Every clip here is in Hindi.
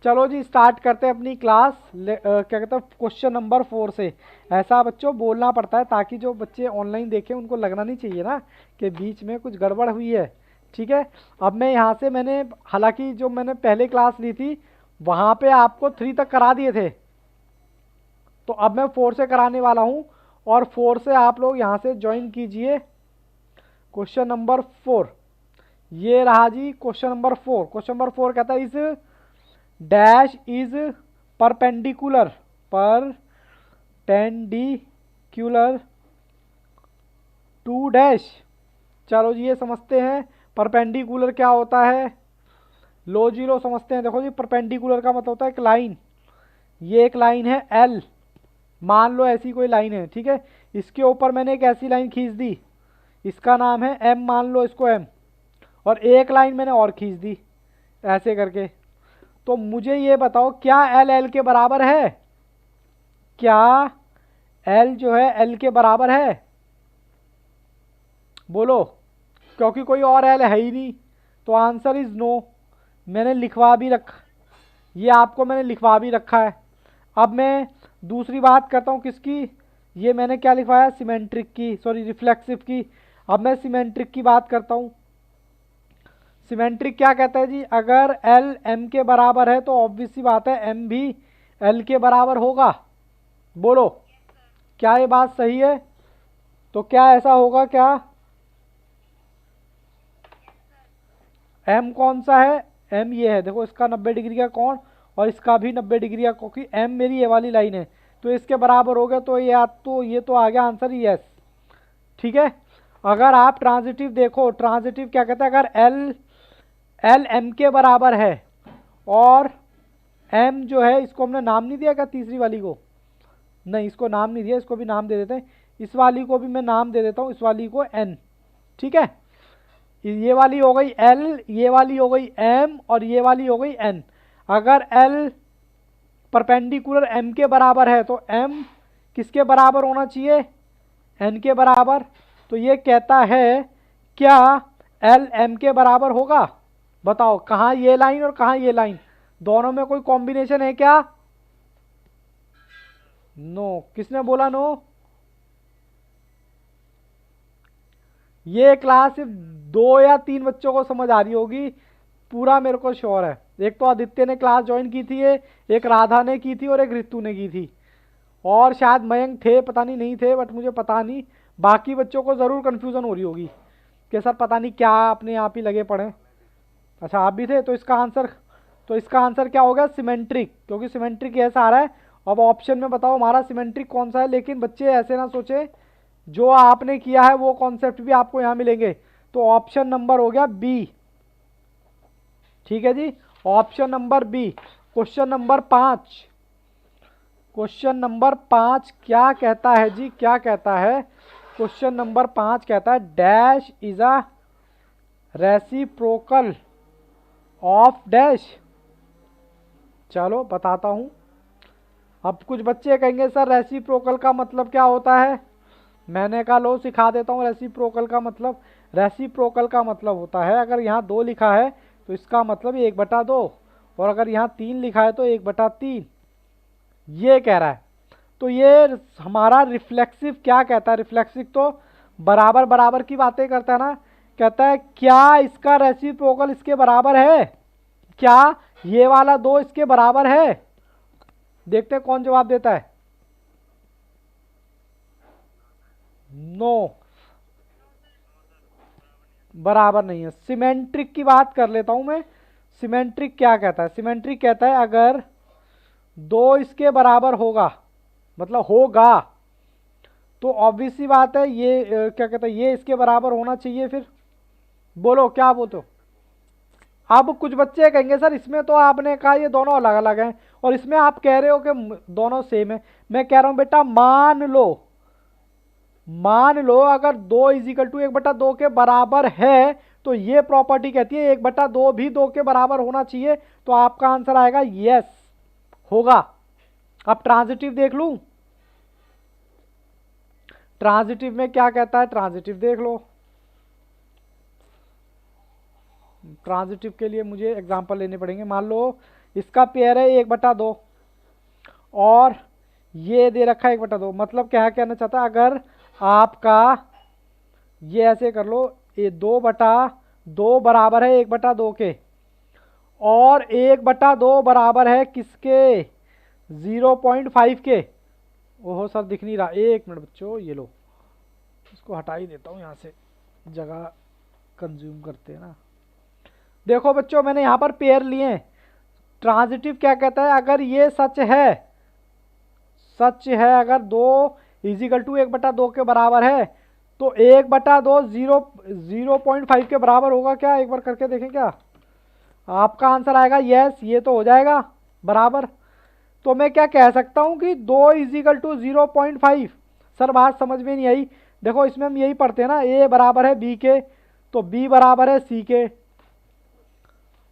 चलो जी स्टार्ट करते हैं अपनी क्लास। क्या कहते हैं क्वेश्चन नंबर 4 से। ऐसा बच्चों बोलना पड़ता है ताकि जो बच्चे ऑनलाइन देखें उनको लगना नहीं चाहिए ना कि बीच में कुछ गड़बड़ हुई है। ठीक है। अब मैं यहाँ से मैंने हालांकि जो मैंने पहले क्लास ली थी वहाँ पे आपको 3 तक करा दिए थे, तो अब मैं 4 से कराने वाला हूँ और 4 से आप लोग यहाँ से ज्वाइन कीजिए। क्वेश्चन नंबर 4 ये रहा जी। क्वेश्चन नंबर 4, क्वेश्चन नंबर 4 कहता है इस dash is perpendicular perpendicular to dash. चलो जी ये समझते हैं परपेंडिकुलर क्या होता है। लो जी लो समझते हैं। देखो जी परपेंडिकुलर का मतलब होता है एक लाइन। ये एक लाइन है एल, मान लो ऐसी कोई लाइन है। ठीक है। इसके ऊपर मैंने एक ऐसी लाइन खींच दी, इसका नाम है एम, मान लो इसको एम, और एक लाइन मैंने और खींच दी ऐसे करके। तो मुझे ये बताओ क्या एल एल के बराबर है? क्या एल जो है एल के बराबर है? बोलो। क्योंकि कोई और एल है ही नहीं तो आंसर इज नो। मैंने लिखवा भी रखा, ये आपको मैंने लिखवा भी रखा है। अब मैं दूसरी बात करता हूँ किसकी, ये मैंने क्या लिखवाया सिमेट्रिक की, सॉरी रिफ्लेक्सिव की। अब मैं सिमेट्रिक की बात करता हूँ। सिमेट्रिक क्या कहता है जी, अगर एल एम के बराबर है तो ऑब्वियस सी बात है एम भी एल के बराबर होगा। बोलो क्या ये बात सही है? तो क्या ऐसा होगा क्या? एम कौन सा है? एम ये है, देखो इसका 90 डिग्री का कोण और इसका भी 90 डिग्री का, क्योंकि एम मेरी ये वाली लाइन है तो इसके बराबर हो गया। तो ये तो आ गया आंसर यस। ठीक है। अगर आप ट्रांजिटिव देखो, ट्रांजिटिव क्या कहता है, अगर एल एल एम के बराबर है और एम जो है, इसको हमने नाम नहीं दिया क्या तीसरी वाली को? नहीं इसको नाम नहीं दिया, इसको भी नाम दे देते हैं। इस वाली को भी मैं नाम दे देता हूँ, इस वाली को एन। ठीक है। ये वाली हो गई एल, ये वाली हो गई एम और ये वाली हो गई एन। अगर एल परपेंडिकुलर एम के बराबर है तो एम किसके बराबर होना चाहिए? एन के बराबर। तो ये कहता है क्या एल एम के बराबर होगा? बताओ कहाँ ये लाइन और कहाँ ये लाइन, दोनों में कोई कॉम्बिनेशन है क्या? नो। किसने बोला नो? ये क्लास सिर्फ 2 या 3 बच्चों को समझ आ रही होगी, पूरा मेरे को श्योर है। एक तो आदित्य ने क्लास ज्वाइन की थी, एक राधा ने की थी और एक ऋतु ने की थी, और शायद मयंक थे, पता नहीं थे, बट मुझे पता नहीं। बाकी बच्चों को ज़रूर कन्फ्यूज़न हो रही होगी कि सर पता नहीं क्या अपने आप ही लगे पड़े। अच्छा आप भी थे, तो इसका आंसर क्या होगा? सिमेट्रिक, क्योंकि सिमेट्रिक ऐसा आ रहा है। अब ऑप्शन में बताओ हमारा सिमेट्रिक कौन सा है। लेकिन बच्चे ऐसे ना सोचे, जो आपने किया है वो कॉन्सेप्ट भी आपको यहाँ मिलेंगे। तो ऑप्शन नंबर हो गया बी। ठीक है जी, option number B. Question number 5, question number 5 क्या कहता है जी, क्या कहता है? क्वेश्चन नंबर 5 कहता है dash is a reciprocal of dash. चलो बताता हूं। अब कुछ बच्चे कहेंगे सर रेसिप्रोकल का मतलब क्या होता है? मैंने कहा लो सिखा देता हूँ रेसिप्रोकल का मतलब। रेसिप्रोकल का मतलब होता है, अगर यहाँ 2 लिखा है तो इसका मतलब 1/2, और अगर यहाँ 3 लिखा है तो 1/3, ये कह रहा है। तो ये हमारा रिफ्लेक्सिव क्या कहता है? रिफ्लेक्सिव तो बराबर बराबर की बातें करता है ना। कहता है क्या इसका रेसिप्रोकल इसके बराबर है? क्या ये वाला 2 इसके बराबर है? देखते हैं कौन जवाब देता है। नो, बराबर नहीं है। सिमेट्रिक की बात कर लेता हूं मैं। सिमेट्रिक क्या कहता है? सिमेट्रिक कहता है अगर 2 इसके बराबर होगा, मतलब होगा, तो ऑब्वियस सी बात है ये क्या कहता है, ये इसके बराबर होना चाहिए। फिर बोलो क्या बोलते हो? अब कुछ बच्चे कहेंगे सर इसमें तो आपने कहा ये दोनों अलग अलग हैं, और इसमें आप कह रहे हो कि दोनों सेम है। मैं कह रहा हूं बेटा मान लो अगर 2 इजिकल टू 1/2 के बराबर है तो ये प्रॉपर्टी कहती है 1/2 भी 2 के बराबर होना चाहिए। तो आपका आंसर आएगा यस, होगा। अब ट्रांजिटिव देख लूं, ट्रांजिटिव में क्या कहता है? ट्रांजिटिव देख लो। ट्रांजिटिव के लिए मुझे एग्जांपल लेने पड़ेंगे। मान लो इसका पेयर है 1/2 और ये दे रखा है 1/2। मतलब क्या कहना चाहता है, अगर आपका ये ऐसे कर लो, ये 2/2 बराबर है 1/2 के, और 1/2 बराबर है किसके, 0.5 के। ओहो सर दिख नहीं रहा, एक मिनट बच्चों, ये लो इसको हटा ही देता हूँ यहाँ से, जगह कंज्यूम करते हैं ना। देखो बच्चों मैंने यहाँ पर पेयर लिए। ट्रांजिटिव क्या कहता है, अगर ये सच है अगर 2 इजिकल टू 1/2 के बराबर है तो 1/2 0.5 के बराबर होगा क्या, एक बार करके देखें क्या। आपका आंसर आएगा यस, ये तो हो जाएगा बराबर। तो मैं क्या कह सकता हूँ कि 2 इजिकल टू 0.5। सर बात समझ में नहीं आई। देखो इसमें हम यही पढ़ते हैं ना, ए बराबर है बी के तो बी बराबर है सी के,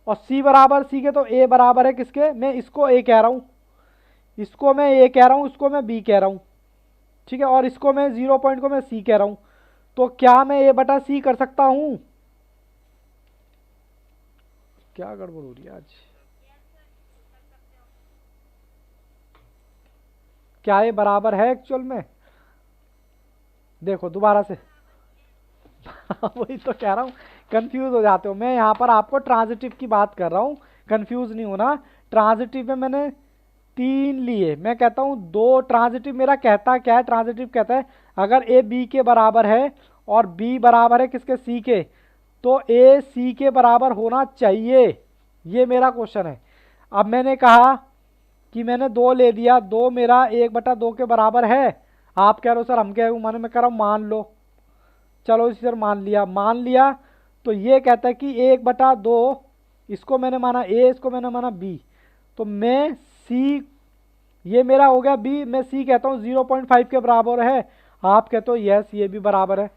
और सी बराबर सी के तो ए बराबर है किसके, मैं इसको ए कह रहा हूँ, इसको मैं ए कह रहा हूँ, इसको मैं बी कह रहा हूँ, ठीक है, और इसको मैं 0 पॉइंट को मैं सी कह रहा हूँ। तो क्या मैं ए बटा सी कर सकता हूँ। क्या गड़बड़ हो रही है आज, क्या ये बराबर है एक्चुअल में, देखो दोबारा से वही तो कह रहा हूँ, कंफ्यूज हो जाते हो। मैं यहाँ पर आपको ट्रांजिटिव की बात कर रहा हूँ, कंफ्यूज नहीं होना। ट्रांजिटिव में मैंने 3 लिए, मैं कहता हूँ 2। ट्रांजिटिव मेरा कहता क्या है, ट्रांजिटिव कहता है अगर ए बी के बराबर है और बी बराबर है किसके, सी के, तो ए सी के बराबर होना चाहिए, ये मेरा क्वेश्चन है। अब मैंने कहा कि मैंने 2 ले दिया, 2 मेरा 1/2 के बराबर है। आप कह रहे हो सर हम कह रहे हो, मैं कह रहा हूँ मान लो, चलो इसी सर मान लिया। तो ये कहता है कि 1/2, इसको मैंने माना ए, इसको मैंने माना बी, तो मैं सी, ये मेरा हो गया बी, मैं सी कहता हूँ 0.5 के बराबर है। आप कहते हो यस ये भी बराबर है।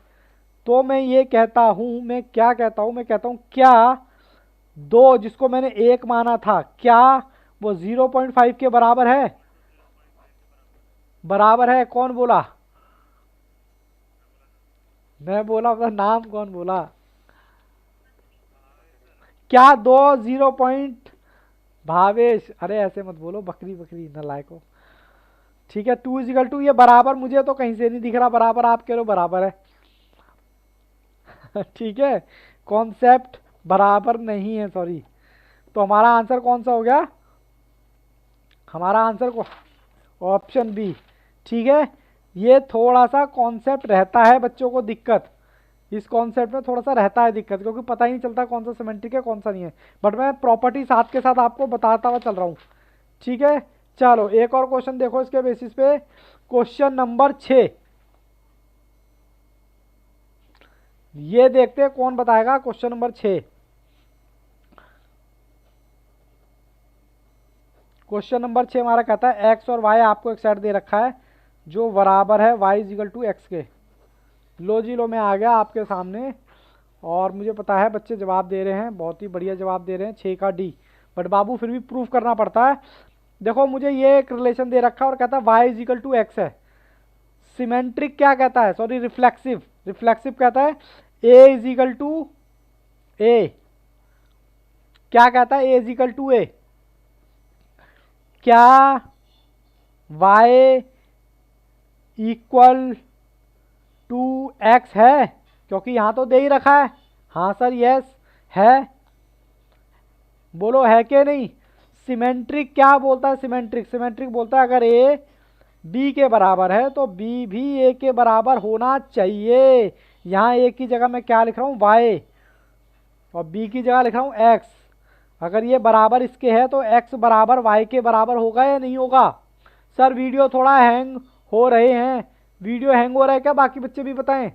तो मैं ये कहता हूँ, मैं क्या कहता हूँ, मैं कहता हूँ क्या 2 जिसको मैंने 1 माना था, क्या वो 0.5 के बराबर है, बराबर है। कौन बोला, मैं बोला, अपना नाम कौन बोला। क्या 2 0 पॉइंट, भावेश, अरे ऐसे मत बोलो, बकरी बकरी नालायको। ठीक है 2 इजिकल टू, ये बराबर मुझे तो कहीं से नहीं दिख रहा बराबर, आप कह रहे हो बराबर है ठीक है, कॉन्सेप्ट बराबर नहीं है, सॉरी। तो हमारा आंसर कौन सा हो गया, हमारा आंसर को ऑप्शन बी। ठीक है, ये थोड़ा सा कॉन्सेप्ट रहता है बच्चों को दिक्कत, इस कॉन्सेप्ट में थोड़ा सा रहता है दिक्कत, क्योंकि पता ही नहीं चलता कौन सा सिमेट्रिक है कौन सा नहीं है। बट मैं प्रॉपर्टी साथ के साथ आपको बताता हुआ चल रहा हूँ। ठीक है, चलो एक और क्वेश्चन देखो इसके बेसिस पे, क्वेश्चन नंबर 6। ये देखते हैं कौन बताएगा क्वेश्चन नंबर 6। क्वेश्चन नंबर 6 हमारा कहता है एक्स और वाई आपको एक सेट दे रखा है जो बराबर है वाई इजिकल टू एक्स के। लो जी लो, मैं आ गया आपके सामने, और मुझे पता है बच्चे जवाब दे रहे हैं, बहुत ही बढ़िया जवाब दे रहे हैं, 6 का डी। बट बाबू फिर भी प्रूफ करना पड़ता है। देखो मुझे ये एक रिलेशन दे रखा है और कहता है वाई इजिकल टू एक्स है। सिमेट्रिक क्या कहता है, सॉरी रिफ्लेक्सिव, रिफ्लेक्सिव कहता है ए इजिकल टू ए, क्या कहता है ए इजिकल टू ए। क्या y इक्वल टू एक्स है, क्योंकि यहां तो दे ही रखा है। हाँ सर यस है, बोलो है कि नहीं। सिमेट्रिक क्या बोलता है, सिमेट्रिक, सिमेट्रिक बोलता है अगर a b के बराबर है तो b भी a के बराबर होना चाहिए। यहाँ a की जगह मैं क्या लिख रहा हूँ y, और b की जगह लिख रहा हूँ x। अगर ये बराबर इसके है तो x बराबर y के बराबर होगा या नहीं होगा। सर वीडियो थोड़ा हैंग हो रहे हैं, वीडियो हैंग हो रहा है क्या, बाकी बच्चे भी बताएं।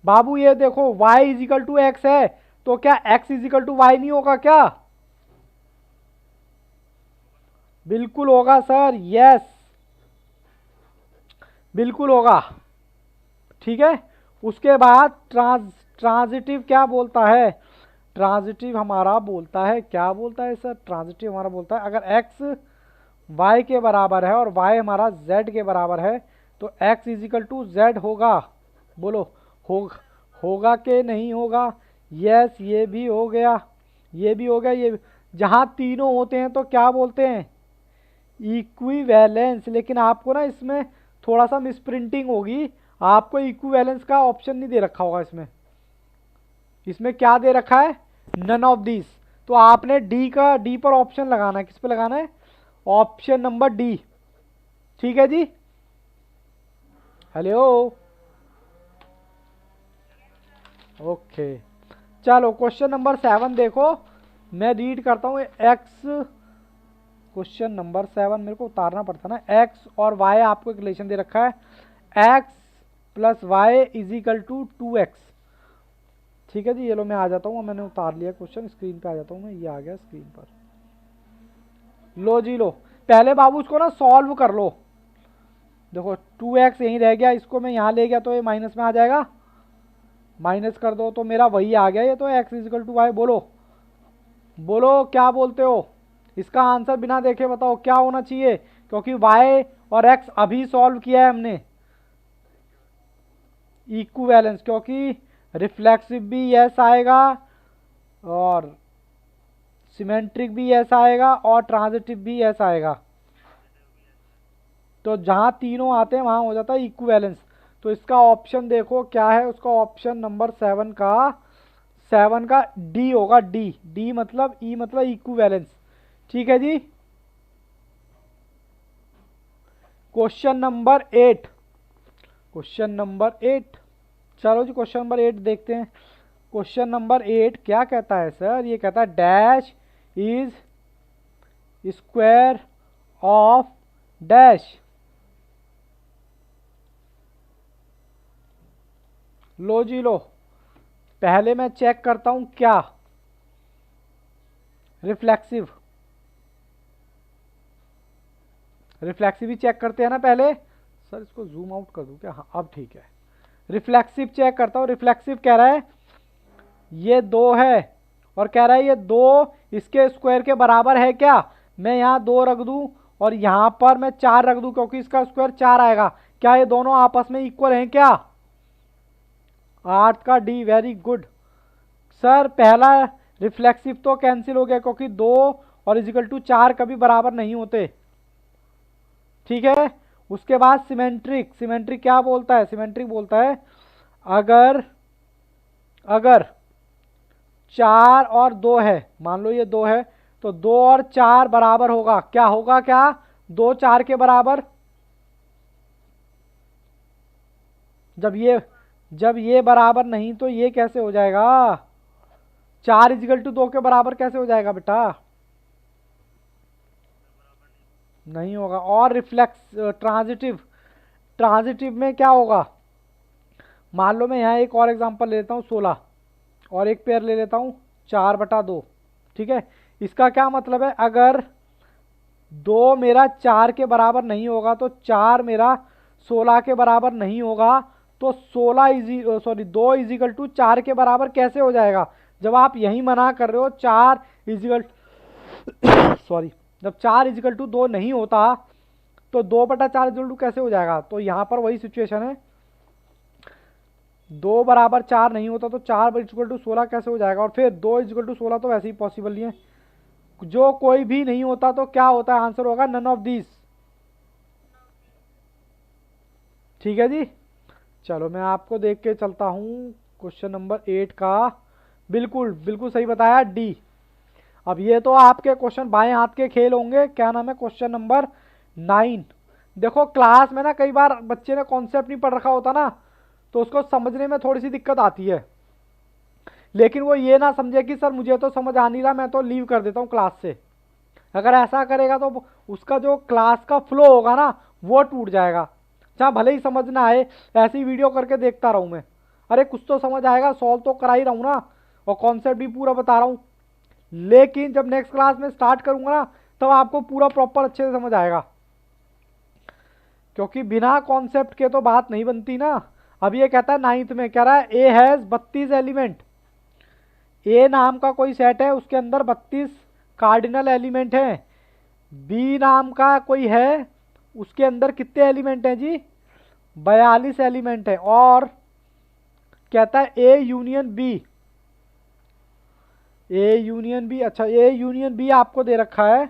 बाबू ये देखो y इजिकल टू एक्स है, तो क्या x इजिकल टू वाई नहीं होगा क्या, बिल्कुल होगा सर, यस बिल्कुल होगा। ठीक है, उसके बाद ट्रांजिटिव क्या बोलता है, ट्रांजिटिव हमारा बोलता है, क्या बोलता है सर, ट्रांजिटिव हमारा बोलता है अगर x y के बराबर है और y हमारा z के बराबर है तो x इजिकल टू z होगा। बोलो होगा कि नहीं होगा, यस ये भी हो गया, ये भी हो गया, ये भी। जहाँ तीनों होते हैं तो क्या बोलते हैं, इक्विवेलेंस। लेकिन आपको ना इसमें थोड़ा सा मिसप्रिंटिंग होगी, आपको इक्विवेलेंस का ऑप्शन नहीं दे रखा होगा इसमें। इसमें क्या दे रखा है, नन ऑफ दिस। तो आपने डी पर ऑप्शन लगाना है। किस पे लगाना है, ऑप्शन नंबर डी। ठीक है जी। Hello, okay. चलो क्वेश्चन नंबर 7 देखो, मैं रीड करता हूँ। एक्स, क्वेश्चन नंबर 7 मेरे को उतारना पड़ता ना। एक्स और वाई आपको एक रिलेशन दे रखा है, x plus y is equal to 2x। ठीक है जी, ये लो मैं आ जाता हूँ, मैंने उतार लिया क्वेश्चन, स्क्रीन पे आ जाता हूँ मैं। ये आ गया स्क्रीन पर। लो जी लो, पहले बाबू इसको ना सॉल्व कर लो। देखो 2x यहीं रह गया, इसको मैं यहाँ ले गया तो ये माइनस में आ जाएगा, माइनस कर दो तो मेरा वही आ गया। ये तो x is equal to y. बोलो बोलो क्या बोलते हो, इसका आंसर बिना देखे बताओ क्या होना चाहिए, क्योंकि y और x अभी सॉल्व किया है हमने। इक्विवेलेंस, क्योंकि रिफ्लेक्सिव भी यस आएगा और सिमेट्रिक भी यस आएगा और ट्रांजिटिव भी यस आएगा। तो जहां तीनों आते हैं वहां हो जाता है इक्विवेलेंस। तो इसका ऑप्शन देखो क्या है, उसका ऑप्शन नंबर 7 का डी होगा। डी मतलब ई मतलब इक्विवेलेंस। ठीक है जी। Question number 8, question number 8। चलो जी क्वेश्चन नंबर 8 देखते हैं। क्वेश्चन नंबर 8 क्या कहता है सर, ये कहता है dash is square of dash. लो जी लो, पहले मैं चेक करता हूं क्या, रिफ्लेक्सिव ही चेक करते हैं ना पहले। सर इसको जूम आउट कर दूं क्या, हाँ अब ठीक है। रिफ्लेक्सिव चेक करता हूं। रिफ्लेक्सिव कह रहा है ये 2 है और कह रहा है ये 2 इसके स्क्वायर के बराबर है क्या। मैं यहाँ 2 रख दूं और यहाँ पर मैं 4 रख दूं, क्योंकि इसका स्क्वायर 4 आएगा। क्या ये दोनों आपस में इक्वल हैं क्या, 8 का डी। Very good sir. पहला रिफ्लेक्सिव तो कैंसिल हो गया, क्योंकि 2 और इजिकल टू 4 कभी बराबर नहीं होते। ठीक है। उसके बाद सिमेट्रिक क्या बोलता है, सिमेट्रिक बोलता है अगर 4 और 2 है, मान लो ये 2 है, तो 2 और 4 बराबर होगा। क्या होगा, क्या 2 4 के बराबर। जब ये बराबर नहीं तो ये कैसे हो जाएगा, 4 इजिकल टू 2 के बराबर कैसे हो जाएगा बेटा, नहीं होगा। और ट्रांजिटिव में क्या होगा, मान लो मैं यहाँ एक और एग्जांपल ले लेता हूँ 16 और एक पेयर ले लेता हूँ 4/2। ठीक है। इसका क्या मतलब है, अगर 2 मेरा 4 के बराबर नहीं होगा तो 4 मेरा 16 के बराबर नहीं होगा, तो 2 इजिकल टू 4 के बराबर कैसे हो जाएगा। जब आप यही मना कर रहे हो 4 इजिकल जब 4 इजिकल टू 2 नहीं होता तो 2/4 इजिकल टू कैसे हो जाएगा। तो यहाँ पर वही सिचुएशन है, 2 बराबर 4 नहीं होता तो 4 इजिकल टू 16 कैसे हो जाएगा। और फिर 2 इजिकल टू 16 तो वैसे ही पॉसिबल नहीं है। जो कोई भी नहीं होता तो क्या होता है, आंसर होगा नन ऑफ दिस। ठीक है जी। चलो मैं आपको देख के चलता हूँ क्वेश्चन नंबर 8 का। बिल्कुल सही बताया, डी। अब ये तो आपके क्वेश्चन बाएं हाथ के खेल होंगे। क्या नाम है, क्वेश्चन नंबर 9। देखो क्लास में ना कई बार बच्चे ने कॉन्सेप्ट नहीं पढ़ रखा होता ना, तो उसको समझने में थोड़ी सी दिक्कत आती है। लेकिन वो ये ना समझे कि सर मुझे तो समझ आ नहीं रहा, मैं तो लीव कर देता हूँ क्लास से। अगर ऐसा करेगा तो उसका जो क्लास का फ्लो होगा ना वो टूट जाएगा। जहाँ भले ही समझ ना आए, ऐसी वीडियो करके देखता रहूँ मैं, अरे कुछ तो समझ आएगा, सॉल्व तो करा ही रहा हूँ ना और कॉन्सेप्ट भी पूरा बता रहा हूँ। लेकिन जब नेक्स्ट क्लास में स्टार्ट करूंगा ना तब आपको पूरा प्रॉपर अच्छे से समझ आएगा, क्योंकि बिना कॉन्सेप्ट के तो बात नहीं बनती ना। अब ये कहता है 9th में, कह रहा है ए हैज 32 एलिमेंट। ए नाम का कोई सेट है, उसके अंदर 32 कार्डिनल एलिमेंट हैं। बी नाम का कोई है, उसके अंदर कितने एलिमेंट हैं जी, 42 एलिमेंट है। और कहता है A union B, A union B, अच्छा ए यूनियन बी आपको दे रखा है।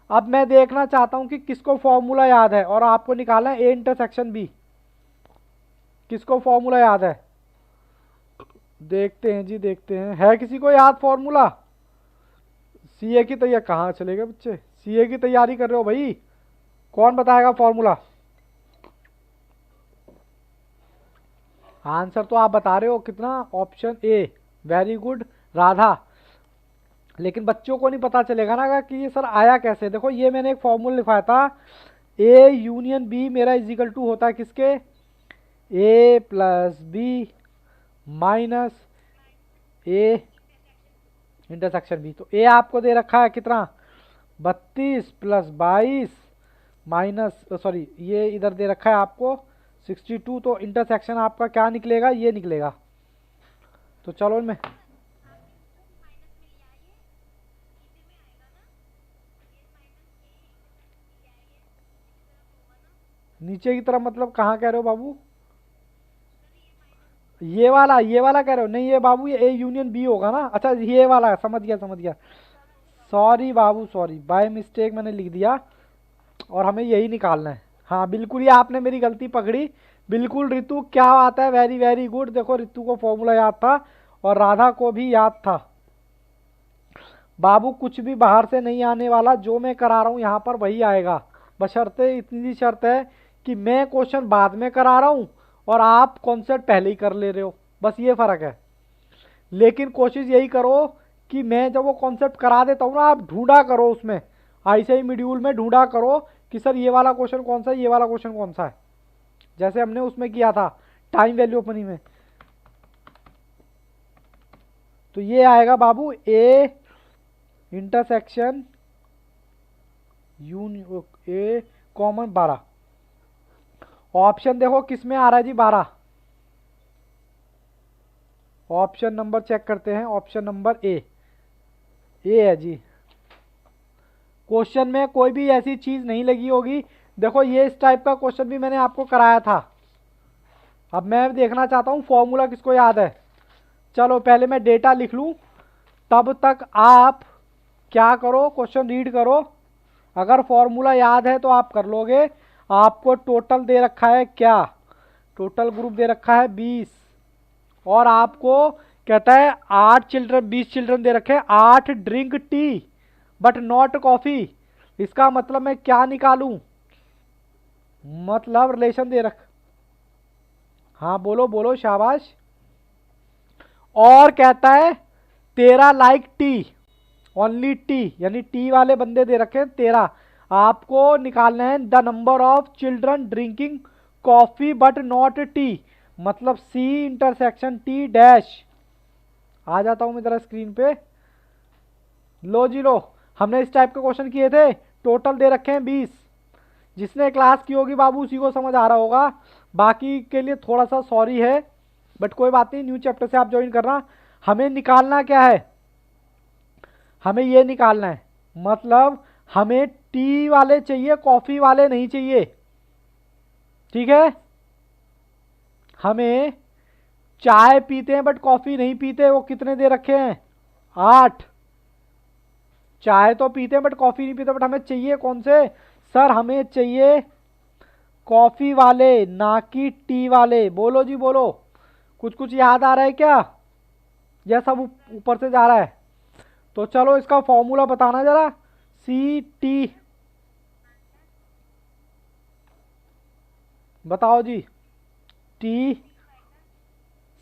अब मैं देखना चाहता हूं कि किसको फॉर्मूला याद है, और आपको निकालना है ए इंटरसेक्शन बी। किसको फॉर्मूला याद है? देखते हैं जी, देखते हैं, है किसी को याद फॉर्मूला? सीए की तैयारी कहाँ चले गए बच्चे? सीए की तैयारी कर रहे हो भाई, कौन बताएगा फॉर्मूला? आंसर तो आप बता रहे हो कितना, option A, very good Radha. लेकिन बच्चों को नहीं पता चलेगा ना कि ये सर आया कैसे। देखो ये मैंने एक फॉर्मूला लिखवाया था, ए यूनियन बी मेरा इजिकल टू होता है किसके, A plus B minus A intersection B. तो ए आपको दे रखा है कितना, 32 प्लस 22 माइनस, सॉरी ये इधर दे रखा है आपको 62। तो इंटरसेक्शन आपका क्या निकलेगा, ये निकलेगा। तो चलो मैं नीचे की तरफ, मतलब कहाँ कह रहे हो बाबू? ये वाला कह रहे हो? नहीं ये बाबू ये ए यूनियन बी होगा ना। अच्छा ये वाला, समझ गया समझ गया, sorry Babu sorry, by mistake मैंने लिख दिया, और हमें यही निकालना है। हाँ बिल्कुल, ये आपने मेरी गलती पकड़ी, बिल्कुल ऋतु, क्या आता है, वेरी वेरी गुड। देखो ऋतु को फॉर्मूला याद था और राधा को भी याद था। बाबू कुछ भी बाहर से नहीं आने वाला, जो मैं करा रहा हूँ यहाँ पर वही आएगा, बशर्ते इतनी शर्त है कि मैं क्वेश्चन बाद में करा रहा हूँ और आप कॉन्सेप्ट पहले ही कर ले रहे हो, बस ये फ़र्क है। लेकिन कोशिश यही करो कि मैं जब वो कॉन्सेप्ट करा देता हूँ ना, आप ढूंढा करो उसमें, ऐसे ही मॉड्यूल में ढूंढा करो कि सर ये वाला क्वेश्चन कौन सा है, ये वाला क्वेश्चन कौन सा है, जैसे हमने उसमें किया था टाइम वैल्यू ऑफ मनी में। तो ये आएगा बाबू A intersection A common 12। Option देखो किस में आ रहा है जी, 12। ऑप्शन नंबर चेक करते हैं, ऑप्शन नंबर ए है जी। क्वेश्चन में कोई भी ऐसी चीज नहीं लगी होगी। देखो ये इस टाइप का क्वेश्चन भी मैंने आपको कराया था। अब मैं देखना चाहता हूँ फॉर्मूला किसको याद है। चलो पहले मैं डेटा लिख लूँ, तब तक आप क्या करो, क्वेश्चन रीड करो। अगर फॉर्मूला याद है तो आप कर लोगे। आपको टोटल दे रखा है क्या, टोटल ग्रुप दे रखा है 20, और आपको कहता है 8 चिल्ड्रन, 20 चिल्ड्रन दे रखे हैं, 8 drink tea but not coffee. इसका मतलब मैं क्या निकालूं, मतलब रिलेशन दे रख, हाँ बोलो बोलो शाबाश। और कहता है 13 लाइक टी, ओनली टी, यानी टी वाले बंदे दे रखे हैं 13। आपको निकालना है the number of children drinking coffee but not T, मतलब सी इंटरसेक्शन टी डैश। आ जाता हूं मैं जरा स्क्रीन पे, लो जी लो। हमने इस टाइप के क्वेश्चन किए थे, टोटल दे रखे हैं 20। जिसने क्लास की होगी बाबू उसी को समझ आ रहा होगा, बाकी के लिए थोड़ा सा सॉरी है, बट कोई बात नहीं, न्यू चैप्टर से आप ज्वाइन करना। हमें निकालना क्या है, हमें ये निकालना है, मतलब हमें टी वाले चाहिए, कॉफी वाले नहीं चाहिए, ठीक है। हमें चाय पीते हैं बट कॉफी नहीं पीते, वो कितने दे रखे हैं, 8। चाय तो पीते हैं बट कॉफी नहीं पीते, बट हमें चाहिए कौन से, सर हमें चाहिए कॉफी वाले, ना कि टी वाले। बोलो जी बोलो, कुछ कुछ याद आ रहा है क्या, यह सब ऊपर से जा रहा है? तो चलो इसका फॉर्मूला बताना जरा, सी टी बताओ जी, टी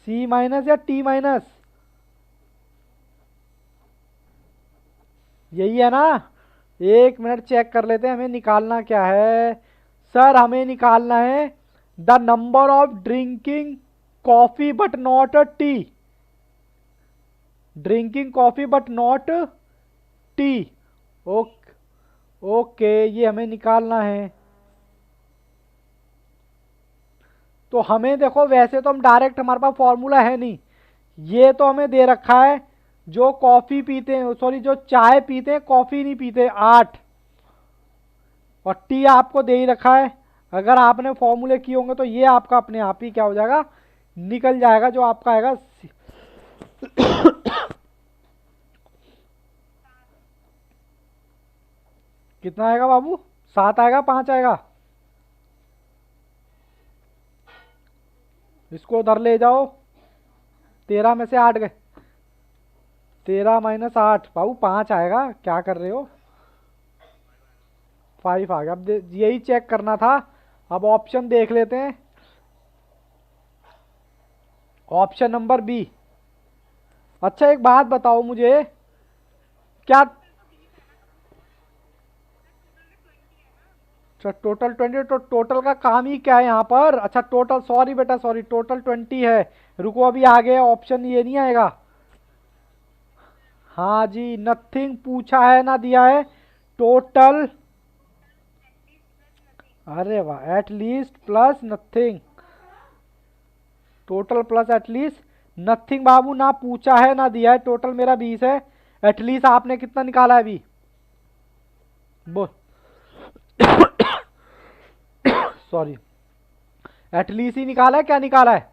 सी माइनस या टी माइनस, यही है ना। एक मिनट चेक कर लेते हैं हमें निकालना क्या है। सर हमें निकालना है the number of drinking coffee but not T, drinking coffee but not T. Okay okay, ये हमें निकालना है। तो हमें देखो, वैसे तो हम डायरेक्ट, हमारे पास फॉर्मूला है नहीं, ये तो हमें दे रखा है जो कॉफी पीते हैं, सॉरी जो चाय पीते हैं कॉफी नहीं पीते 8, और टी आपको दे ही रखा है। अगर आपने फॉर्मूले किए होंगे तो ये आपका अपने आप ही क्या हो जाएगा, निकल जाएगा, जो आपका आएगा कितना आएगा बाबू? 7 आएगा, 5 आएगा? इसको उधर ले जाओ। 13 में से 8 गए। 13 माइनस 8 बाबू 5 आएगा। क्या कर रहे हो? 5 आ गया। अब यही चेक करना था। अब ऑप्शन देख लेते हैं। Option number B. अच्छा एक बात बताओ मुझे, क्या टोटल 20? तो टोटल का काम ही क्या है यहाँ पर? अच्छा टोटल, सॉरी बेटा सॉरी, टोटल 20 है। रुको अभी आगे ऑप्शन ये नहीं आएगा। हाँ जी, नथिंग पूछा है ना दिया है। टोटल, अरे वाह, at least plus nothing. Total plus at least nothing बाबू, ना पूछा है ना दिया है। टोटल मेरा 20 है। एटलीस्ट आपने कितना निकाला है अभी? बोल। सॉरी, एटलीस्ट ही निकाला है, क्या निकाला है?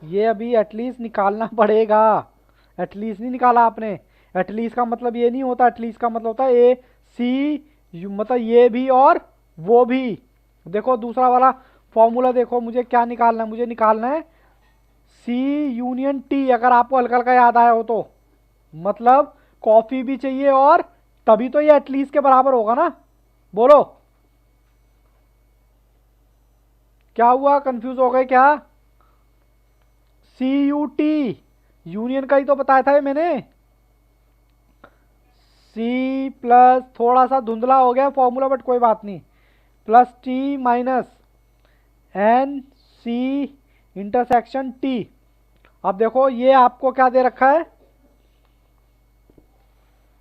ये अभी एटलीस्ट निकालना पड़ेगा। एटलीस्ट नहीं निकाला आपने। एटलीस्ट का मतलब ये नहीं होता। एटलीस्ट का मतलब होता है ए सी मतलब ये भी और वो भी। देखो दूसरा वाला फॉर्मूला देखो, मुझे क्या निकालना है? मुझे निकालना है सी यूनियन टी। अगर आपको हल्का हल्का याद आया हो तो, मतलब कॉफी भी चाहिए और तभी तो ये एटलीस्ट के बराबर होगा ना। बोलो क्या हुआ? कंफ्यूज हो गए क्या? सी यू टी यूनियन का ही तो बताया था ये मैंने। सी प्लस, थोड़ा सा धुंधला हो गया फॉर्मूला बट कोई बात नहीं, plus T minus N C intersection T. अब देखो ये आपको क्या दे रखा है?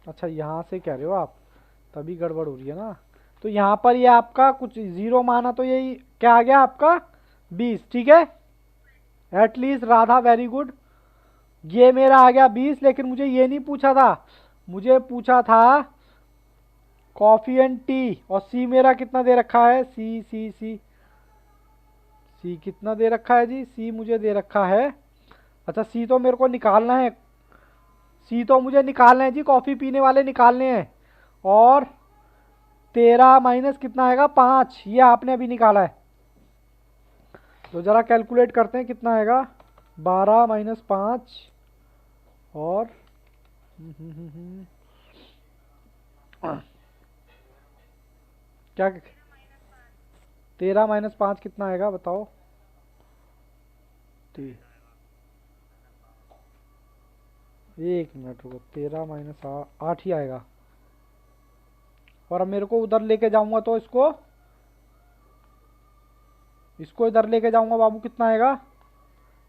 अच्छा यहाँ से कह रहे हो आप, तभी गड़बड़ हो रही है ना। तो यहाँ पर ये आपका कुछ जीरो माना तो यही क्या आ गया आपका? 20। ठीक है, एटलीस्ट राधा वेरी गुड। ये मेरा आ गया 20। लेकिन मुझे ये नहीं पूछा था, मुझे पूछा था कॉफी एंड टी। और सी मेरा कितना दे रखा है? सी सी सी सी कितना दे रखा है जी? सी मुझे दे रखा है, अच्छा सी तो मेरे को निकालना है। सी तो मुझे निकालना है जी, कॉफ़ी पीने वाले निकालने हैं। और 13 माइनस कितना आएगा? 5। ये आपने अभी निकाला है, तो ज़रा कैलकुलेट करते हैं कितना आएगा। 12 माइनस 5 और क्या? 13 माइनस 5 कितना आएगा बताओ? एक मिनट रुको, 13 माइनस 8 ही आएगा। और अब मेरे को उधर लेके जाऊंगा तो इसको इधर लेके जाऊंगा बाबू, कितना आएगा?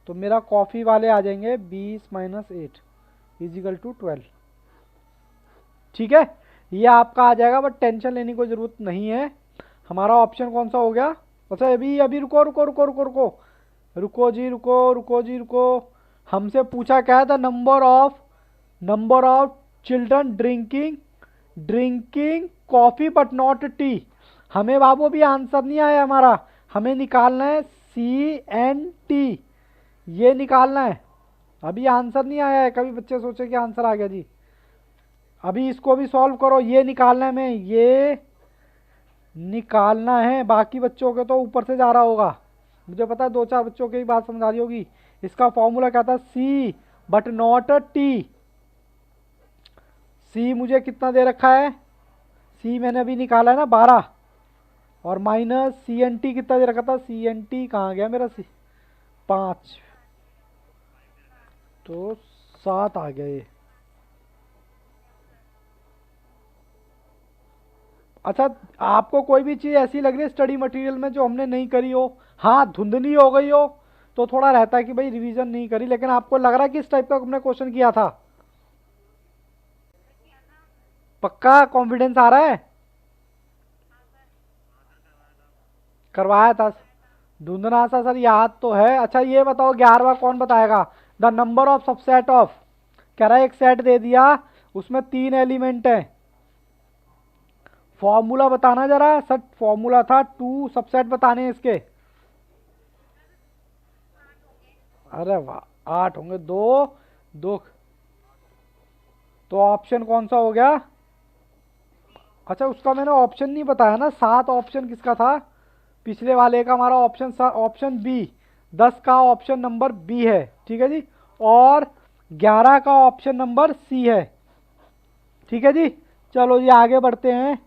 तो मेरा कॉफ़ी वाले आ जाएंगे 20 माइनस 8 इजिकल टू 12। ठीक है, ये आपका आ जाएगा, बट टेंशन लेने की ज़रूरत नहीं है। हमारा ऑप्शन कौन सा हो गया? अच्छा अभी अभी रुको रुको रुको रुको रुको रुको जी, रुको जी रुको। हमसे पूछा क्या था? Number of children drinking coffee but not T. हमें बाबू अभी आंसर नहीं आया हमारा, हमें निकालना है सी एन टी, ये निकालना है। अभी आंसर नहीं आया है, कभी बच्चे सोचे कि आंसर आ गया जी। अभी इसको भी सॉल्व करो, ये निकालना है, मैं ये निकालना है। बाकी बच्चों के तो ऊपर से जा रहा होगा, मुझे पता है 2-4 बच्चों की बात समझ आ रही होगी। इसका फॉर्मूला क्या था? सी बट नॉट टी। सी मुझे कितना दे रखा है? सी मैंने अभी निकाला है ना 12, और माइनस सी एन टी कितना दे रखा था? सी एन टी कहाँ गया मेरा? 5, तो 7 आ गया ये। अच्छा आपको कोई भी चीज़ ऐसी लग रही है स्टडी मटेरियल में जो हमने नहीं करी हो, हाँ धुंधली हो गई हो, तो थोड़ा रहता है कि भाई रिवीजन नहीं करी, लेकिन आपको लग रहा है कि इस टाइप का हमने क्वेश्चन किया था? पक्का कॉन्फिडेंस आ रहा है? करवाया था? धुंधना सा सर याद तो है। अच्छा ये बताओ 11वां कौन बताएगा? The number of subset of, कह रहा है एक सेट दे दिया, उसमें 3 एलिमेंट है, फॉर्मूला बताना जरा। सर फॉर्मूला था 2 सबसेट बताने इसके। अरे वाह 8 होंगे, 2 2। तो ऑप्शन कौन सा हो गया? अच्छा उसका मैंने ऑप्शन नहीं बताया ना, 7 ऑप्शन किसका था पिछले वाले का, हमारा ऑप्शन बी, 10 का ऑप्शन नंबर बी है, ठीक है जी, और 11 का ऑप्शन नंबर सी है, ठीक है जी। चलो जी आगे बढ़ते हैं।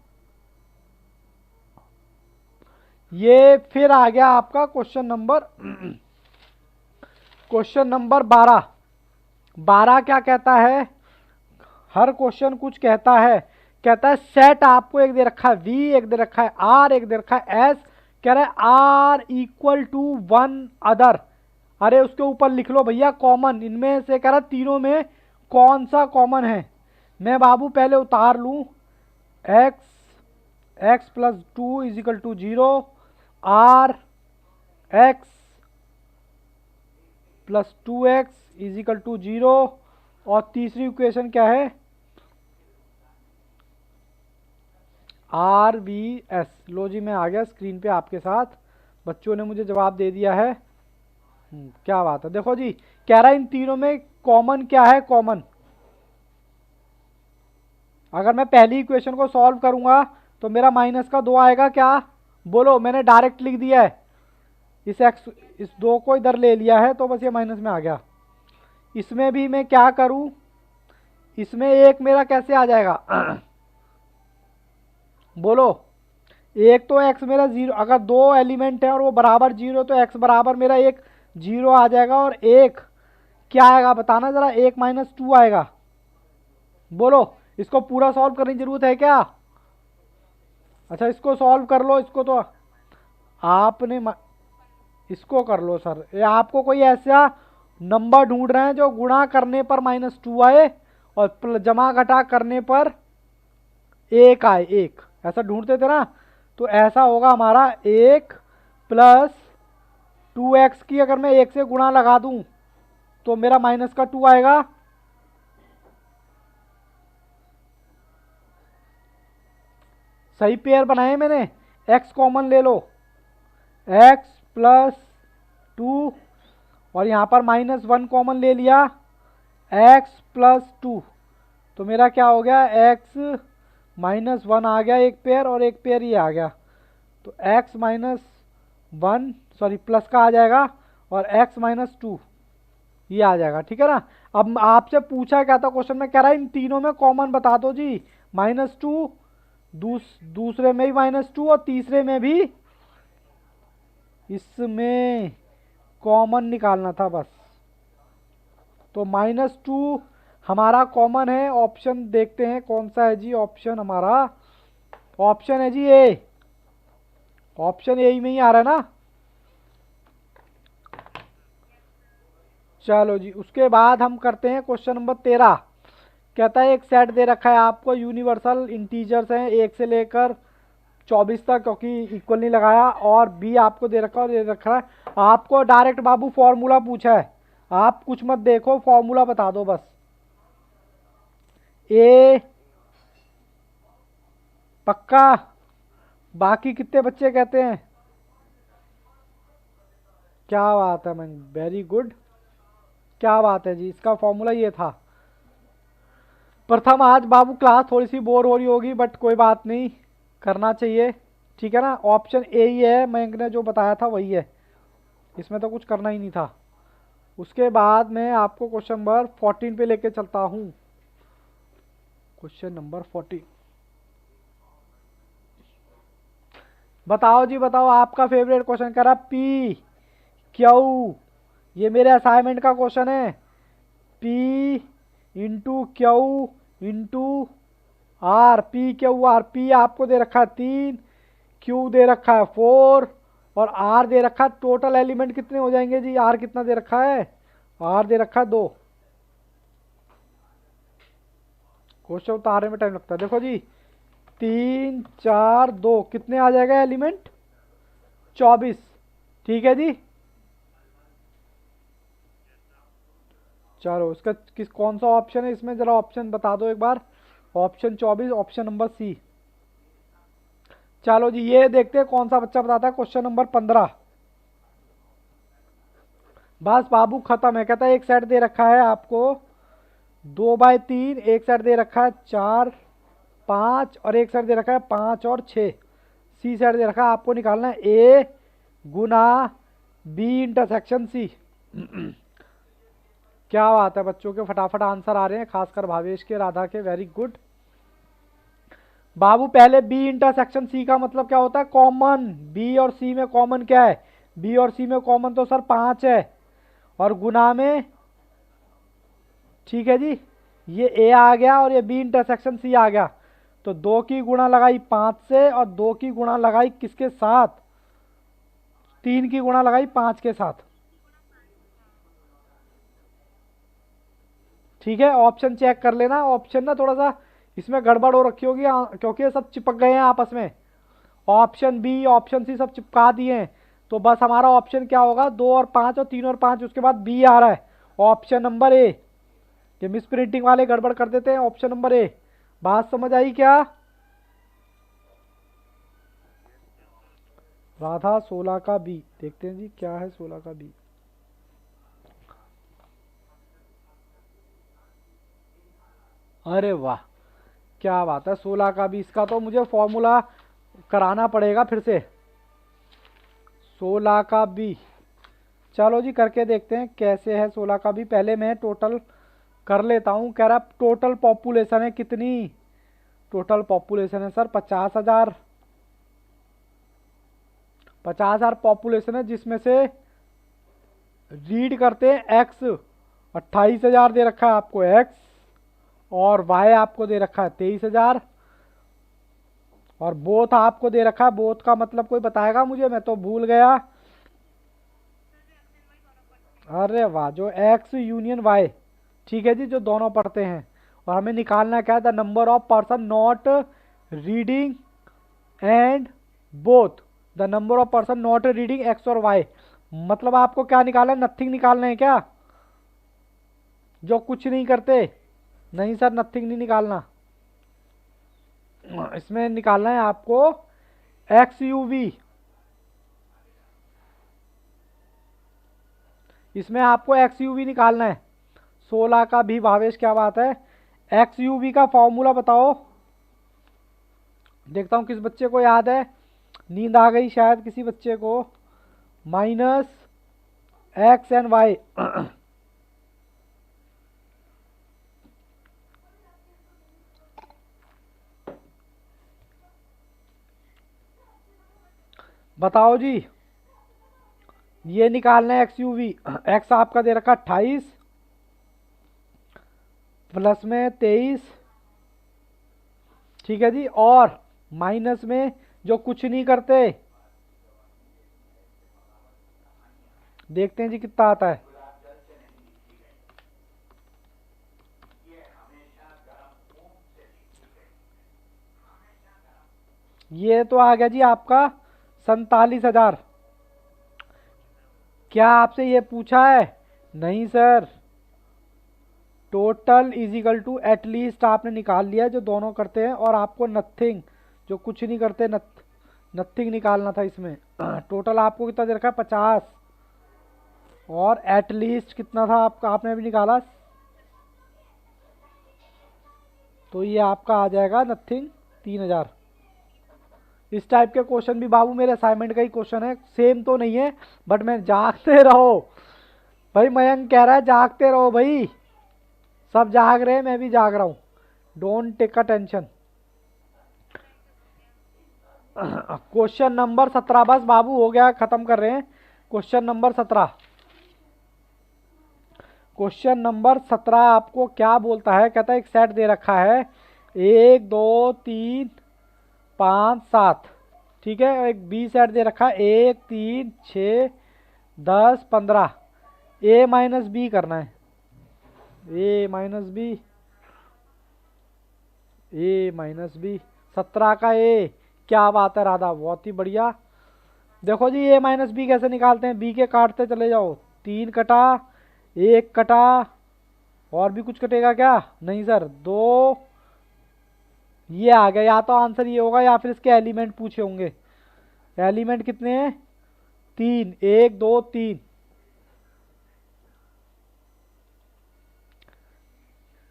ये फिर आ गया आपका क्वेश्चन नंबर 12। 12 क्या कहता है, हर क्वेश्चन कुछ कहता है। कहता है सेट आपको एक दे रखा है वी, एक दे रखा है आर, एक दे रखा है एस, कह रहा है R equal to one other. अरे उसके ऊपर लिख लो भैया कॉमन, इनमें से कह रहा तीनों में कौन सा कॉमन है। मैं बाबू पहले उतार लूं, x plus two is equal to zero, or x plus two x is equal to zero, और तीसरी इक्वेशन क्या है, आर बी एस। लो जी मैं आ गया स्क्रीन पे आपके साथ, बच्चों ने मुझे जवाब दे दिया है। क्या बात है, देखो जी कह रहा है इन तीनों में कॉमन क्या है, कॉमन। अगर मैं पहली इक्वेशन को सॉल्व करूंगा तो मेरा माइनस का 2 आएगा, क्या बोलो, मैंने डायरेक्ट लिख दिया है, इस 2 को इधर ले लिया है तो बस ये माइनस में आ गया। इसमें भी मैं क्या करूं, इसमें एक मेरा कैसे आ जाएगा बोलो, एक तो x मेरा जीरो, अगर 2 एलिमेंट है और वो बराबर जीरो तो x बराबर मेरा एक जीरो आ जाएगा, और एक क्या आएगा बताना जरा, एक माइनस टू आएगा। बोलो इसको पूरा सॉल्व करने की जरूरत है क्या, अच्छा इसको सॉल्व कर लो, इसको तो आपने इसको कर लो सर, ये आपको कोई ऐसा नंबर ढूंढ रहे हैं जो गुणा करने पर माइनस टू आए और जमा घटा करने पर एक आए, एक ऐसा ढूंढते थे ना, तो ऐसा होगा हमारा एक प्लस टू एक्स की अगर मैं एक से गुणा लगा दूं तो मेरा माइनस का 2 आएगा। सही पेयर बनाए मैंने, x कॉमन ले लो, x प्लस टू, और यहाँ पर -1 कॉमन ले लिया, x प्लस टू, तो मेरा क्या हो गया, x -1 आ गया एक पेयर, और एक पेयर ये आ गया, तो x -1 सॉरी प्लस का आ जाएगा, और x -2 ये आ जाएगा, ठीक है ना। अब आपसे पूछा क्या था क्वेश्चन में, कह रहा है इन तीनों में कॉमन बता दो जी, -2, दूसरे में भी -2 और तीसरे में भी, इसमें कॉमन निकालना था बस। तो -2 हमारा कॉमन है, ऑप्शन देखते हैं कौन सा है जी, ऑप्शन हमारा ऑप्शन है जी ए, ऑप्शन ए में ही आ रहा है ना। चलो जी उसके बाद हम करते हैं क्वेश्चन नंबर 13। कहता है एक सेट दे रखा है आपको, यूनिवर्सल इंटीजर्स हैं 1 से लेकर 24 तक, क्योंकि इक्वल नहीं लगाया, और बी आपको दे रखा है और दे रखा है आपको डायरेक्ट बाबू फॉर्मूला पूछा है, आप कुछ मत देखो फॉर्मूला बता दो बस। ए पक्का, बाकी कितने बच्चे कहते हैं, क्या बात है मैं, वेरी गुड, क्या बात है जी, इसका फॉर्मूला ये था। प्रथम आज बाबू क्लास थोड़ी सी बोर हो रही होगी, बट कोई बात नहीं, करना चाहिए, ठीक है ना। ऑप्शन ए ही है, मैंने जो बताया था वही है, इसमें तो कुछ करना ही नहीं था। उसके बाद मैं आपको क्वेश्चन नंबर 14 पे लेके चलता हूँ, क्वेश्चन नंबर 14। बताओ जी बताओ, आपका फेवरेट क्वेश्चन कह रहा पी क्यू, ये मेरे असाइनमेंट का क्वेश्चन है, P into Q into R, P Q R, P आपको दे रखा है 3, क्यू दे रखा है 4, और आर दे रखा है, टोटल एलिमेंट कितने हो जाएंगे जी, आर कितना दे रखा है, आर दे रखा है 2। क्वेश्चन उतारने में टाइम लगता है, देखो जी 3 4 2 कितने आ जाएगा एलिमेंट, 24, ठीक है जी। चलो इसका कौन सा ऑप्शन है इसमें, जरा ऑप्शन बता दो एक बार, ऑप्शन 24, ऑप्शन नंबर सी। चलो जी ये देखते हैं कौन सा बच्चा बताता है, क्वेश्चन नंबर 15। बस बाबू खत्म है, कहता है एक सेट दे रखा है आपको 2 बाय 3, एक सेट दे रखा है 4 5 और एक साइड दे रखा है 5 और 6, सी साइड दे रखा है, आपको निकालना है ए गुना बी इंटरसेक्शन सी। क्या बात है बच्चों के, फटाफट आंसर आ रहे हैं, खासकर भावेश के, राधा के, वेरी गुड। बाबू पहले बी इंटरसेक्शन सी का मतलब क्या होता है, कॉमन। बी और सी में कॉमन क्या है, बी और सी में कॉमन तो सर 5 है, और गुना में, ठीक है जी, ये ए आ गया और ये बी इंटरसेक्शन सी आ गया, तो 2 की गुणा लगाई 5 से और 2 की गुणा लगाई किसके साथ, 3 की गुणा लगाई 5 के साथ। ठीक है, ऑप्शन चेक कर लेना, ऑप्शन ना थोड़ा सा इसमें गड़बड़ हो रखी होगी क्योंकि ये सब चिपक गए हैं आपस में, ऑप्शन बी ऑप्शन सी सब चिपका दिए हैं, तो बस हमारा ऑप्शन क्या होगा, 2 और 5 और 3 और 5, उसके बाद बी आ रहा है, ऑप्शन नंबर ए। ये मिस प्रिंटिंग वाले गड़बड़ कर देते हैं, ऑप्शन नंबर ए। बात समझ आई क्या? राधा 16 का बी, देखते हैं जी क्या है 16 का बी। अरे वाह, क्या बात है, 16 का बी, इसका तो मुझे फॉर्मूला कराना पड़ेगा फिर से। 16 का बी, चलो जी करके देखते हैं कैसे है 16 का बी। पहले मैं टोटल कर लेता हूँ, कह रहा टोटल पॉपुलेशन है कितनी, टोटल पॉपुलेशन है सर 50,000, 50,000 पॉपुलेशन है, जिसमें से रीड करते हैं एक्स, 28,000 दे रखा है आपको एक्स, और वाई आपको दे रखा है 23,000, और बोथ आपको दे रखा है, बोथ का मतलब कोई बताएगा मुझे, मैं तो भूल गया। अरे वाह, जो एक्स यूनियन वाई, ठीक है जी, जो दोनों पढ़ते हैं, और हमें निकालना क्या है, the number of person not reading and both, the number of person not reading x और वाई, मतलब आपको क्या निकालना है, नथिंग निकालना है क्या, जो कुछ नहीं करते, नहीं सर नथिंग नहीं निकालना, इसमें निकालना है आपको एक्स यू वी, इसमें आपको एक्स यू वी निकालना है। 16 का भी भावेश, क्या बात है, एक्स यू वी का फॉर्मूला बताओ, देखता हूं किस बच्चे को याद है, नींद आ गई शायद किसी बच्चे को, माइनस एक्स एंड वाई। बताओ जी, ये निकालना है एक्स यू वी, एक्स आपका दे रखा 28 प्लस में 23, ठीक है जी, और माइनस में जो कुछ नहीं करते, देखते हैं जी कितना आता है, ये तो आ गया जी आपका 47,000। क्या आपसे ये पूछा है, नहीं sir, total is equal to at least आपने निकाल लिया जो दोनों करते हैं, और आपको नथिंग जो कुछ नहीं करते, नथिंग निकालना था इसमें। टोटल आपको कितना दे रखा है 50, और एटलीस्ट कितना था आपका, आपने भी निकाला, तो ये आपका आ जाएगा नथिंग 3,000। इस टाइप के क्वेश्चन भी बाबू मेरे असाइनमेंट का ही क्वेश्चन है, सेम तो नहीं है, बट मैं जागते रहो भाई, मयंक कह रहा है जागते रहो भाई, सब जाग रहे हैं, मैं भी जाग रहा हूँ, don't take a tension. Question number 17 बस बाबू हो गया, खत्म कर रहे हैं। क्वेश्चन नंबर 17, क्वेश्चन नंबर 17 आपको क्या बोलता है, कहता है एक सेट दे रखा है 1 2 3 5 7, ठीक है, एक बी सेट दे रखा है 1 3 6 10 15, ए माइनस बी करना है, ए माइनस बी, ए माइनस बी, 17 का ए, क्या बात है राधा, बहुत ही बढ़िया। देखो जी ए माइनस बी कैसे निकालते हैं, बी के काटते चले जाओ, 3 कटा, 1 कटा, और भी कुछ कटेगा क्या, नहीं सर 2, ये आ गया, या तो आंसर ये होगा या फिर इसके एलिमेंट पूछे होंगे, एलिमेंट कितने हैं 3, 1 2 3,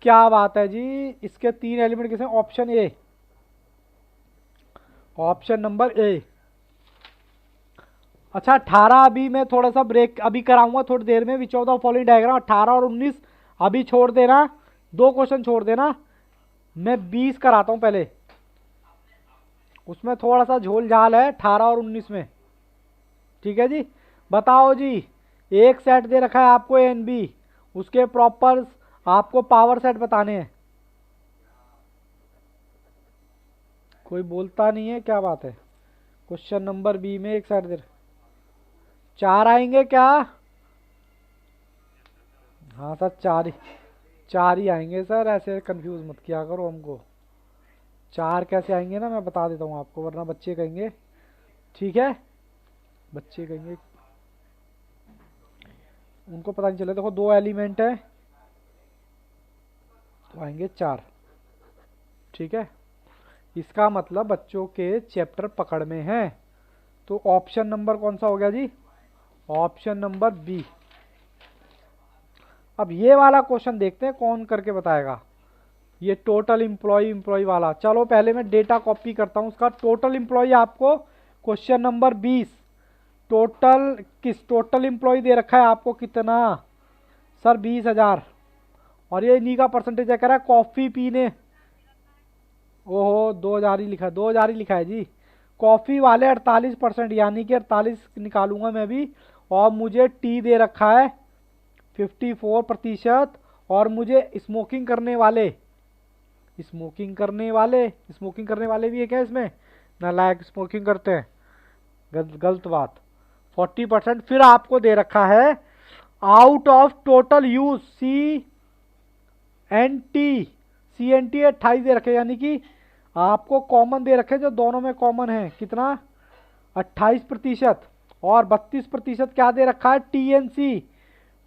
क्या बात है जी, इसके 3 एलिमेंट किसे, option A, option number A. अच्छा 18 अभी मैं थोड़ा सा ब्रेक अभी कराऊंगा थोड़ी देर में, which of the following diagram 18 और 19 अभी छोड़ देना, 2 क्वेश्चन छोड़ देना, मैं 20 कराता हूं पहले, उसमें थोड़ा सा झोल झाल है 18 और 19 में। ठीक है जी, बताओ जी, एक सेट दे रखा है आपको ए एंड बी, उसके प्रॉपर आपको पावर सेट बताने हैं। कोई बोलता नहीं है, क्या बात है। क्वेश्चन नंबर बी में एक सेट दे, 4 आएंगे क्या? हाँ सर 4 ही आएंगे सर, ऐसे कंफ्यूज मत किया करो हमको। 4 कैसे आएंगे ना, मैं बता देता हूँ आपको, वरना बच्चे कहेंगे। ठीक है, बच्चे कहेंगे, उनको पता नहीं चले। देखो 2 एलिमेंट है तो आएंगे 4। ठीक है, इसका मतलब बच्चों के चैप्टर पकड़ में है। तो ऑप्शन नंबर कौन सा हो गया जी? Option number B. अब ये वाला क्वेश्चन देखते हैं कौन करके बताएगा, ये टोटल एम्प्लॉय वाला। चलो पहले मैं डेटा कॉपी करता हूँ उसका। टोटल एम्प्लॉय आपको क्वेश्चन नंबर 20, टोटल एम्प्लॉय दे रखा है आपको कितना सर? 20,000। और ये इन्हीं का परसेंटेज है, कह रहा है कॉफ़ी पीने, ओहो 2,000 ही लिखा, 2,000 ही लिखा है जी। कॉफ़ी वाले 48%, यानी कि 48 निकालूंगा मैं भी। और मुझे टी दे रखा है 54%। और मुझे स्मोकिंग करने वाले भी है क्या इसमें? नालायक, स्मोकिंग करते हैं, गलत बात। 40%। फिर आपको दे रखा है out of total use CNT 28 दे रखे, यानी कि आपको कॉमन दे रखे जो दोनों में कॉमन है, कितना? 28%। और 32% क्या दे रखा है?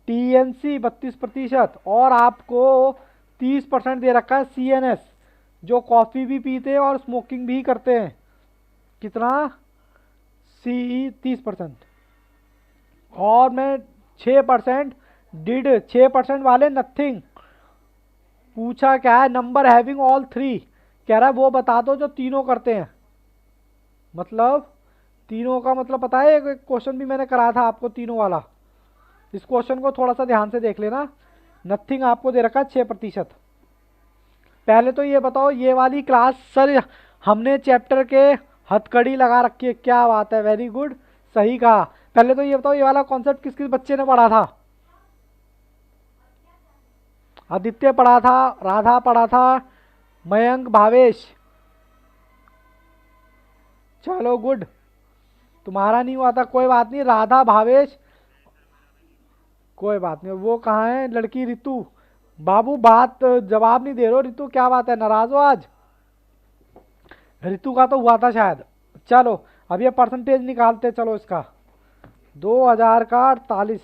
TNC 32%। और आपको 30% दे रखा है CNS, जो कॉफ़ी भी पीते हैं और स्मोकिंग भी करते हैं, कितना? CE 30%। और मैं 6% डिड, 6% वाले नथिंग। पूछा क्या है? नंबर हैविंग ऑल 3, कह रहा है वो बता दो जो तीनों करते हैं। मतलब तीनों का मतलब पता है, एक क्वेश्चन भी मैंने कराया था आपको तीनों वाला, इस क्वेश्चन को थोड़ा सा ध्यान से देख लेना। नथिंग आपको दे रखा है 6%। पहले तो ये बताओ, ये वाली क्लास सर हमने चैप्टर के हथकड़ी लगा रखी है, क्या बात है, वेरी गुड, सही कहा। पहले तो ये बताओ, ये वाला कॉन्सेप्ट किस किस बच्चे ने पढ़ा था? आदित्य पढ़ा था, राधा पढ़ा था, मयंक, भावेश। चलो गुड, तुम्हारा नहीं हुआ था, कोई बात नहीं। राधा, भावेश, कोई बात नहीं। वो कहाँ है लड़की? ऋतु। बाबू बात जवाब नहीं दे रहे हो ऋतु, क्या बात है, नाराज हो आज? ऋतु का तो हुआ था शायद। चलो अब ये परसेंटेज निकालते, चलो इसका 2000 का 48,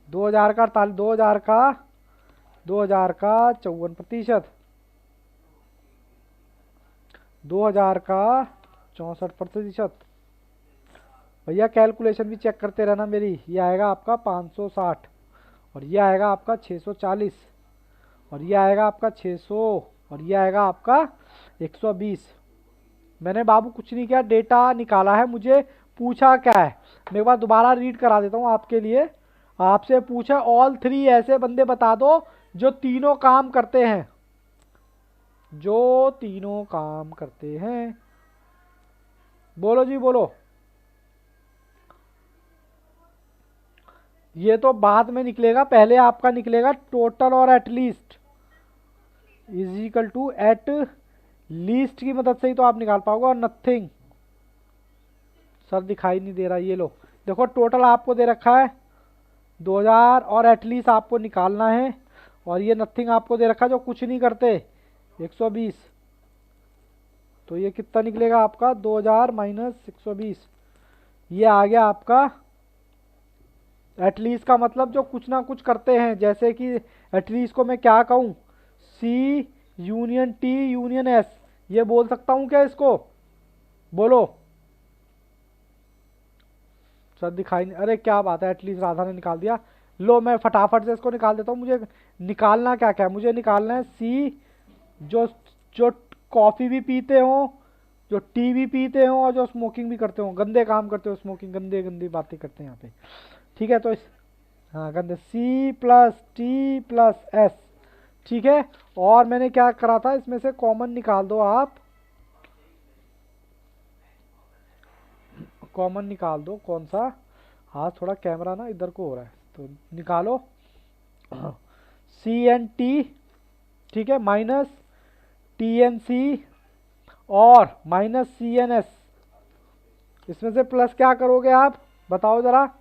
2000 का 48, 2000 का 54%, 2000 का 64%। भैया कैलकुलेशन भी चेक करते रहना मेरी। ये आएगा आपका 560, और ये आएगा आपका 640, और ये आएगा आपका 600, और ये आएगा आपका 120। मैंने बाबू कुछ नहीं किया, डेटा निकाला है। मुझे पूछा क्या है, मैं एक बार दोबारा रीड करा देता हूँ आपके लिए। आपसे पूछा ऑल 3 ऐसे बंदे बता दो जो तीनों काम करते हैं, जो तीनों काम करते हैं। बोलो जी बोलो। ये तो बाद में निकलेगा, पहले आपका निकलेगा टोटल और at least is equal to at least की मदद से ही तो आप निकाल पाओगे, और नथिंग। सर दिखाई नहीं दे रहा, ये लो देखो, टोटल आपको दे रखा है 2000, और एटलीस्ट आपको निकालना है, और ये नथिंग आपको दे रखा है जो कुछ नहीं करते, 120। तो ये कितना निकलेगा आपका? 2000 माइनस 120, ये आ गया आपका एटलीस्ट का मतलब जो कुछ ना कुछ करते हैं। जैसे कि एटलीस्ट को मैं क्या कहूँ? C union T union S, ये बोल सकता हूँ क्या इसको? बोलो। सर दिखाई नहीं, अरे क्या बात है, एटलीस्ट राधा ने निकाल दिया। लो मैं फटाफट से इसको निकाल देता हूँ। मुझे निकालना क्या क्या है? मुझे निकालना है C जो जो कॉफ़ी भी पीते हो, जो टी भी पीते हो, और जो स्मोकिंग भी करते हो, गंदे काम करते हो, स्मोकिंग, गंदे गंदी बातें करते हैं यहाँ पे। ठीक है, तो इस, हाँ गंदे, C+T+S। ठीक है, और मैंने क्या करा था, इसमें से कॉमन निकाल दो आप, कॉमन निकाल दो कौन सा। हाँ थोड़ा कैमरा ना इधर को हो रहा है, तो निकालो। CNT, ठीक है, माइनस TNC और माइनस CNS। इसमें से प्लस क्या करोगे आप, बताओ जरा।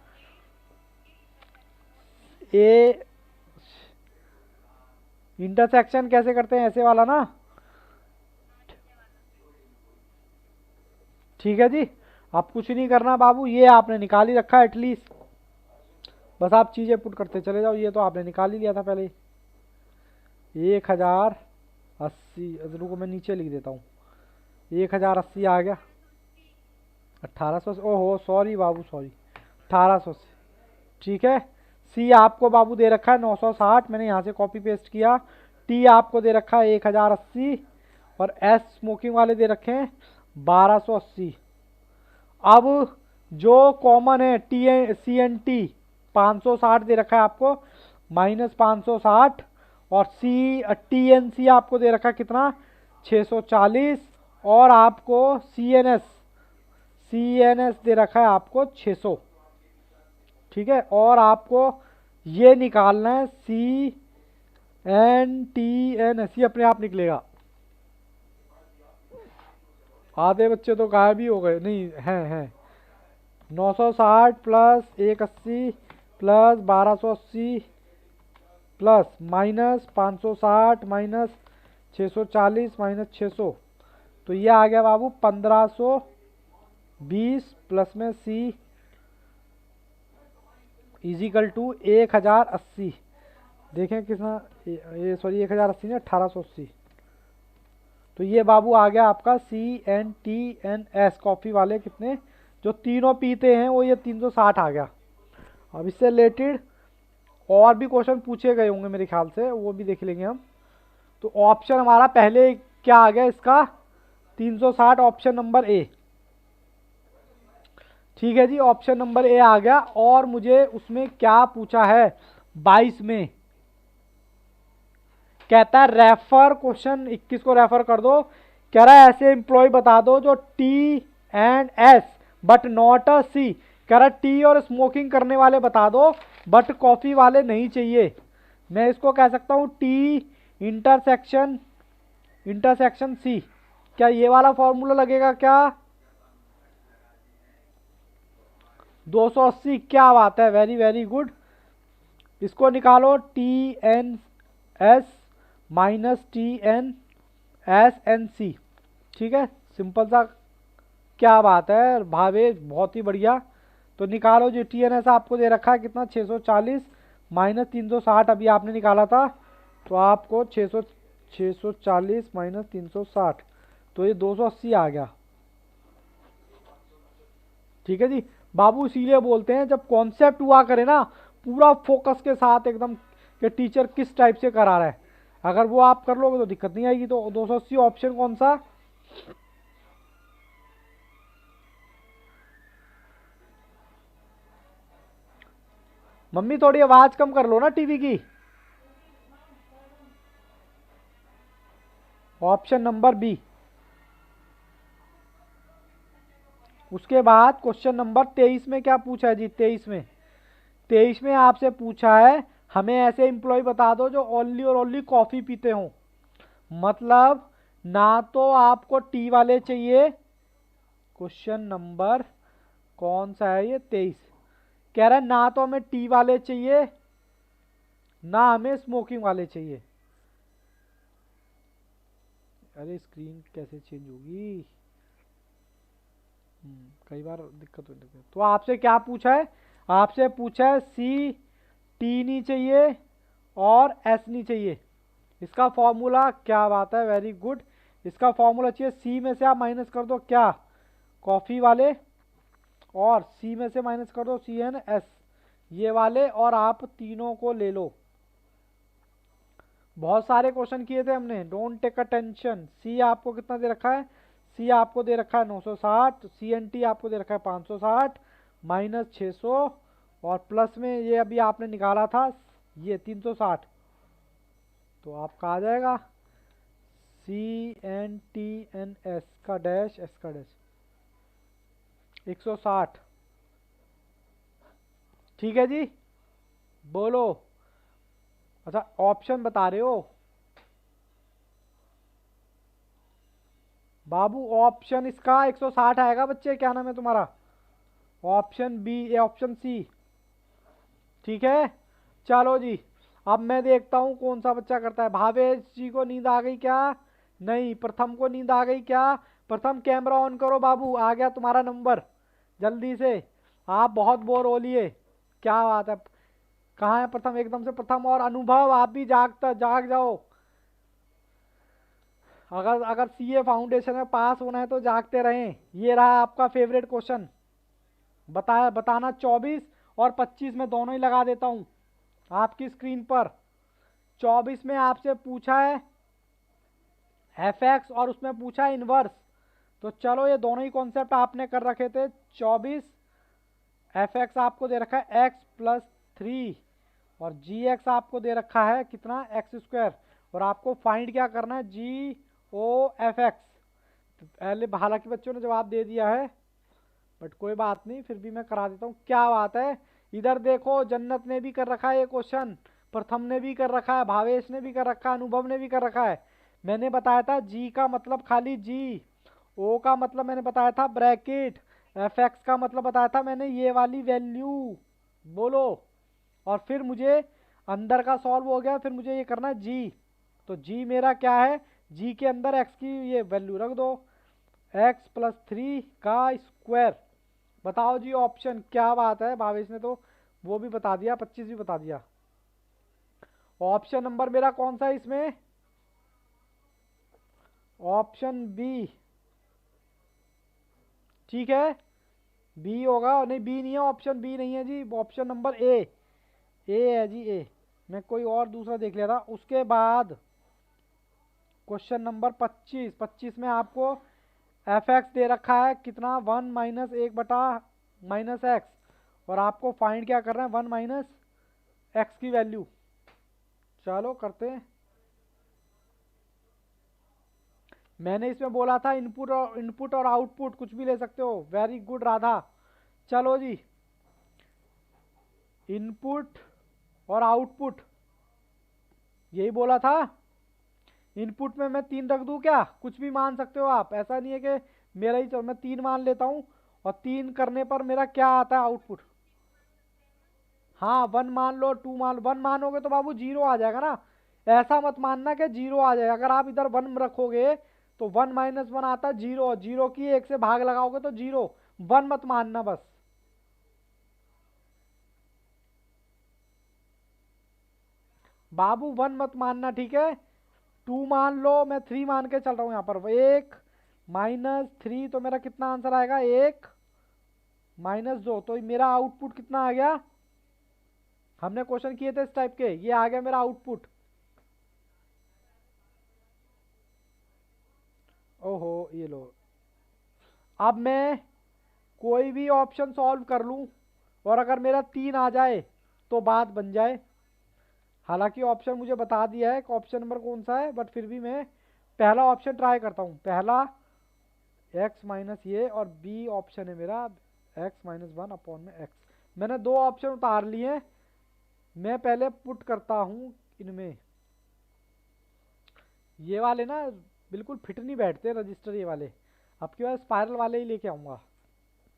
ए इंटरसेक्शन कैसे करते हैं, ऐसे वाला ना। ठीक है जी, आप कुछ नहीं करना बाबू, ये आपने निकाल ही रखा है एटलीस्ट, बस आप चीज़ें पुट करते चले जाओ। ये तो आपने निकाल ही लिया था पहले ही। 1080, रुको मैं नीचे लिख देता हूँ, 1080 आ गया। 1800 से, ओहो सॉरी बाबू सॉरी, 1800 से। ठीक है, सी आपको बाबू दे रखा है 960, मैंने यहाँ से कॉपी पेस्ट किया। टी आपको दे रखा है 1080, और एस स्मोकिंग वाले दे रखे हैं 1280। अब जो कॉमन है CNT 560 दे रखा है आपको, -560, और TNC आपको दे रखा है कितना, 640, और आपको CNS दे रखा है आपको 600। ठीक है, और आपको ये निकालना है CNTNS, ये अपने आप निकलेगा। आधे बच्चे तो गायब ही हो गए, नहीं हैं 960 plus 180 plus 1280 plus -560 minus 640 minus 600, तो ये आ गया बाबू 1520, प्लस में C इजिकल टू 1080। देखें कितना, ये सॉरी 1080 नहीं, 1880। तो ये बाबू आ गया आपका CNTNS कॉफ़ी वाले कितने, जो तीनों पीते हैं वो, ये 360 आ गया। अब इससे रिलेटेड और भी क्वेश्चन पूछे गए होंगे मेरे ख्याल से, वो भी देख लेंगे हम। तो ऑप्शन हमारा पहले क्या आ गया इसका, 360, ऑप्शन नंबर ए। ठीक है जी, ऑप्शन नंबर ए आ गया। और मुझे उसमें क्या पूछा है 22 में, कहता है रेफर, क्वेश्चन 21 को रेफर कर दो। कह रहा है ऐसे एम्प्लॉय बता दो जो T&S but not a C। कह रहा है टी और स्मोकिंग करने वाले बता दो, बट कॉफी वाले नहीं चाहिए। मैं इसको कह सकता हूँ T इंटरसेक्शन C। क्या ये वाला फॉर्मूला लगेगा क्या, 280, क्या बात है, वेरी वेरी गुड। इसको निकालो, TNS माइनस TNSNC। ठीक है, सिंपल सा, क्या बात है भावेश, बहुत ही बढ़िया। तो निकालो, जो TNS आपको दे रखा है कितना, 640 माइनस 360 अभी आपने निकाला था, तो आपको 640 माइनस 360, तो ये 280 आ गया। ठीक है जी बाबू, इसीलिए बोलते हैं जब कॉन्सेप्ट हुआ करे ना, पूरा फोकस के साथ एकदम, कि टीचर किस टाइप से करा रहा है, अगर वो आप कर लोगे तो दिक्कत नहीं आएगी। तो 280 ऑप्शन कौन सा, मम्मी थोड़ी आवाज कम कर लो ना टीवी की। Option number B. उसके बाद क्वेश्चन नंबर 23 में क्या पूछा है जी, 23 में आपसे पूछा है हमें ऐसे एम्प्लॉय बता दो जो ओनली और ओनली कॉफी पीते हो। मतलब ना तो आपको टी वाले चाहिए, क्वेश्चन नंबर कौन सा है ये, 23। कह रहा है ना तो हमें टी वाले चाहिए, ना हमें स्मोकिंग वाले चाहिए। अरे स्क्रीन कैसे चेंज होगी, कई बार दिक्कत होती है। तो आपसे क्या पूछा है, आपसे पूछा है सी टी नहीं चाहिए और एस नहीं चाहिए। इसका फॉर्मूला, क्या बात है, वेरी गुड। इसका फॉर्मूला चाहिए, सी में से आप माइनस कर दो क्या, कॉफ़ी वाले, और सी में से माइनस कर दो CNS ये वाले, और आप तीनों को ले लो। बहुत सारे क्वेश्चन किए थे हमने, डोंट टेक अ टेंशन। सी आपको कितना दे रखा है, सी आपको दे रखा है 960, सी एन टी आपको दे रखा है 560 माइनस 600 और प्लस में ये अभी आपने निकाला था ये 360, तो आपका आ जाएगा C N T N S का डैश एस का डैश 160। ठीक है जी, बोलो। अच्छा ऑप्शन बता रहे हो बाबू, ऑप्शन इसका 160 आएगा बच्चे। क्या नाम है तुम्हारा? ऑप्शन बी या ऑप्शन सी? ठीक है, चलो जी। अब मैं देखता हूँ कौन सा बच्चा करता है। भावेश जी को नींद आ गई क्या? नहीं। प्रथम को नींद आ गई क्या? प्रथम कैमरा ऑन करो बाबू, आ गया तुम्हारा नंबर, जल्दी से। आप बहुत बोर हो लिए, क्या बात है। कहाँ है प्रथम? एकदम से प्रथम और अनुभव, आप भी जाग जाओ। अगर अगर सीए फाउंडेशन में पास होना है तो जागते रहें। ये रहा आपका फेवरेट क्वेश्चन। बताना 24 और 25 में दोनों ही लगा देता हूं आपकी स्क्रीन पर। 24 में आपसे पूछा है एफ एक्स और उसमें पूछा है इनवर्स। तो चलो ये दोनों ही कॉन्सेप्ट आपने कर रखे थे। 24 एफ एक्स आपको दे रखा है एक्स प्लस 3 और जी एक्स आपको दे रखा है कितना, एक्स स्क्वायर। और आपको फाइंड क्या करना है, जी ओ एफ एक्स। पहले हालांकि बच्चों ने जवाब दे दिया है, बट कोई बात नहीं, फिर भी मैं करा देता हूँ। क्या बात है, इधर देखो, जन्नत ने भी कर रखा है ये क्वेश्चन, प्रथम ने भी कर रखा है, भावेश ने भी कर रखा है, अनुभव ने भी कर रखा है। मैंने बताया था जी का मतलब खाली जी, ओ का मतलब मैंने बताया था ब्रैकेट, एफ एक्स का मतलब बताया था मैंने ये वाली वैल्यू। बोलो। और फिर मुझे अंदर का सॉल्व हो गया, फिर मुझे ये करना है जी। तो जी मेरा क्या है, जी के अंदर एक्स की ये वैल्यू रख दो, एक्स प्लस 3 का स्क्वायर। बताओ जी ऑप्शन। क्या बात है, भावेश ने तो वो भी बता दिया, 25 भी बता दिया। ऑप्शन नंबर मेरा कौन सा है इसमें? Option B. ठीक है, बी होगा। नहीं बी नहीं है, ऑप्शन बी नहीं है जी, ऑप्शन नंबर ए है जी, ए। मैं कोई और दूसरा देख लिया था। उसके बाद क्वेश्चन नंबर 25, 25 में आपको एफ एक्स दे रखा है कितना, 1 माइनस 1 बटा माइनस एक्स, और आपको फाइंड क्या करना है, 1 माइनस एक्स की वैल्यू। चलो करते हैं। मैंने इसमें बोला था इनपुट और आउटपुट कुछ भी ले सकते हो। Very good Radha. चलो जी, इनपुट और आउटपुट यही बोला था। इनपुट में मैं 3 रख दूं क्या? कुछ भी मान सकते हो आप, ऐसा नहीं है कि मेरा ही मैं 3 मान लेता हूं, और 3 करने पर मेरा क्या आता है आउटपुट। हाँ 1 मान लो, 2 मान लो। 1 मानोगे तो बाबू 0 आ जाएगा ना। ऐसा मत मानना कि 0 आ जाएगा। अगर आप इधर 1 रखोगे तो 1 माइनस 1 आता है 0, 0 की 1 से भाग लगाओगे तो 0। 1 मत मानना बस। बाबू 1 मत मानना, ठीक है। 2 मान लो, मैं 3 मान के चल रहा हूं यहाँ पर। 1 माइनस 3 तो मेरा कितना आंसर आएगा, 1 माइनस 2। तो मेरा आउटपुट कितना आ गया? हमने क्वेश्चन किए थे इस टाइप के, ये आ गया मेरा आउटपुट। ओहो ये लो। अब मैं कोई भी ऑप्शन सॉल्व कर लूं और अगर मेरा 3 आ जाए तो बात बन जाए। हालांकि ऑप्शन मुझे बता दिया है कि ऑप्शन नंबर कौन सा है, बट फिर भी मैं पहला ऑप्शन ट्राई करता हूं। पहला एक्स माइनस ये, और बी ऑप्शन है मेरा एक्स माइनस 1 अपॉन में एक्स। मैंने 2 ऑप्शन उतार लिए। मैं पहले पुट करता हूं इनमें। ये वाले ना बिल्कुल फिट नहीं बैठते रजिस्टर, ये वाले। अब की बार स्पायरल वाले ही लेके आऊंगा।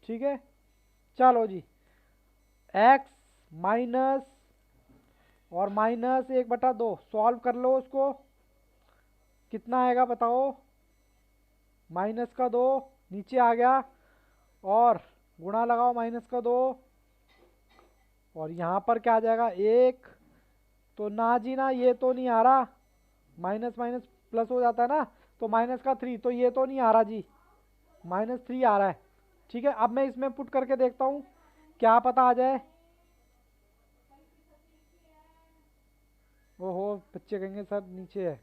ठीक है, चलो जी। एक्स माइनस और माइनस 1/2 सॉल्व कर लो उसको। कितना आएगा बताओ? माइनस का 2 नीचे आ गया, और गुणा लगाओ माइनस का 2, और यहाँ पर क्या आ जाएगा 1। तो ना जी ना, ये तो नहीं आ रहा। माइनस माइनस प्लस हो जाता है ना, तो माइनस का 3, तो ये तो नहीं आ रहा जी। -3 आ रहा है। ठीक है, अब मैं इसमें पुट करके देखता हूँ, क्या पता आ जाए। ओहो बच्चे कहेंगे सर नीचे है।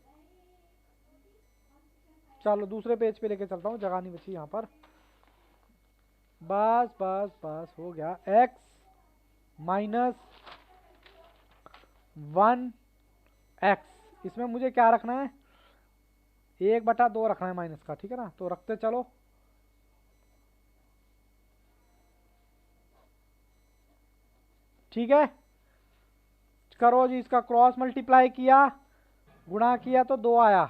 चलो दूसरे पेज पे लेके चलता हूँ, जगह नहीं बची यहाँ पर। बस बस बस हो गया। x-1x, इसमें मुझे क्या रखना है, 1/2 रखना है माइनस का, ठीक है ना। तो रखते चलो। ठीक है, करो जी, इसका क्रॉस मल्टीप्लाई किया, गुणा किया तो 2 आया।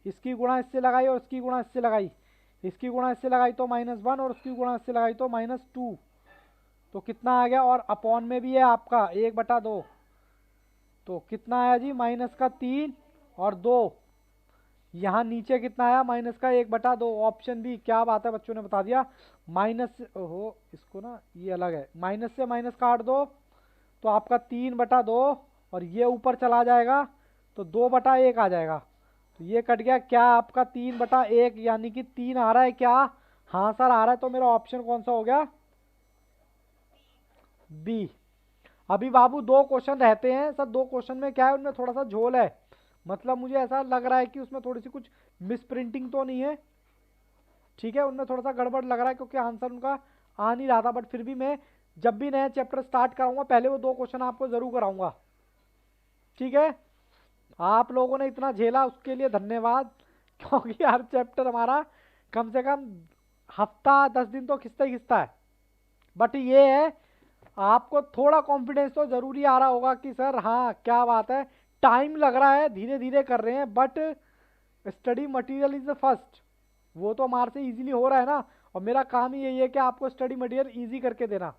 इसकी गुणा इससे लगाई और इसकी गुणा इससे लगाई, इसकी गुणा इससे लगाई तो -1 और उसकी गुणा इससे लगाई तो -2। तो कितना आ गया, और अपॉन में भी है आपका 1/2। तो कितना आया जी, -3 और 2। यहाँ नीचे कितना आया, -1/2। ऑप्शन बी, क्या बात है, बच्चों ने बता दिया। माइनस, ओहो इसको ना ये अलग है, माइनस से माइनस काट दो तो आपका 3/2, और ये ऊपर चला जाएगा तो 2/1 आ जाएगा। तो ये कट गया, क्या आपका 3/1 यानी कि 3 आ रहा है क्या? हाँ सर आ रहा है। तो मेरा ऑप्शन कौन सा हो गया, बी। अभी बाबू 2 क्वेश्चन रहते हैं सर। 2 क्वेश्चन में क्या है, उनमें थोड़ा सा झोल है, मतलब मुझे ऐसा लग रहा है कि उसमें थोड़ी सी कुछ मिस प्रिंटिंग तो नहीं है, ठीक है। उनमें थोड़ा सा गड़बड़ लग रहा है क्योंकि आंसर उनका आ नहीं रहा था, बट फिर भी मैं जब भी नया चैप्टर स्टार्ट कराऊंगा पहले वो 2 क्वेश्चन आपको जरूर कराऊंगा, ठीक है। आप लोगों ने इतना झेला उसके लिए धन्यवाद, क्योंकि हर चैप्टर हमारा कम से कम हफ्ता 10 दिन तो खिंचता ही खिंचता है। बट ये है, आपको थोड़ा कॉन्फिडेंस तो जरूरी आ रहा होगा कि सर हाँ क्या बात है, टाइम लग रहा है, धीरे धीरे कर रहे हैं, but study material is the first. वो तो हमारे से इजीली हो रहा है ना, और मेरा काम ही यही है कि आपको स्टडी मटेरियल इजी करके देना।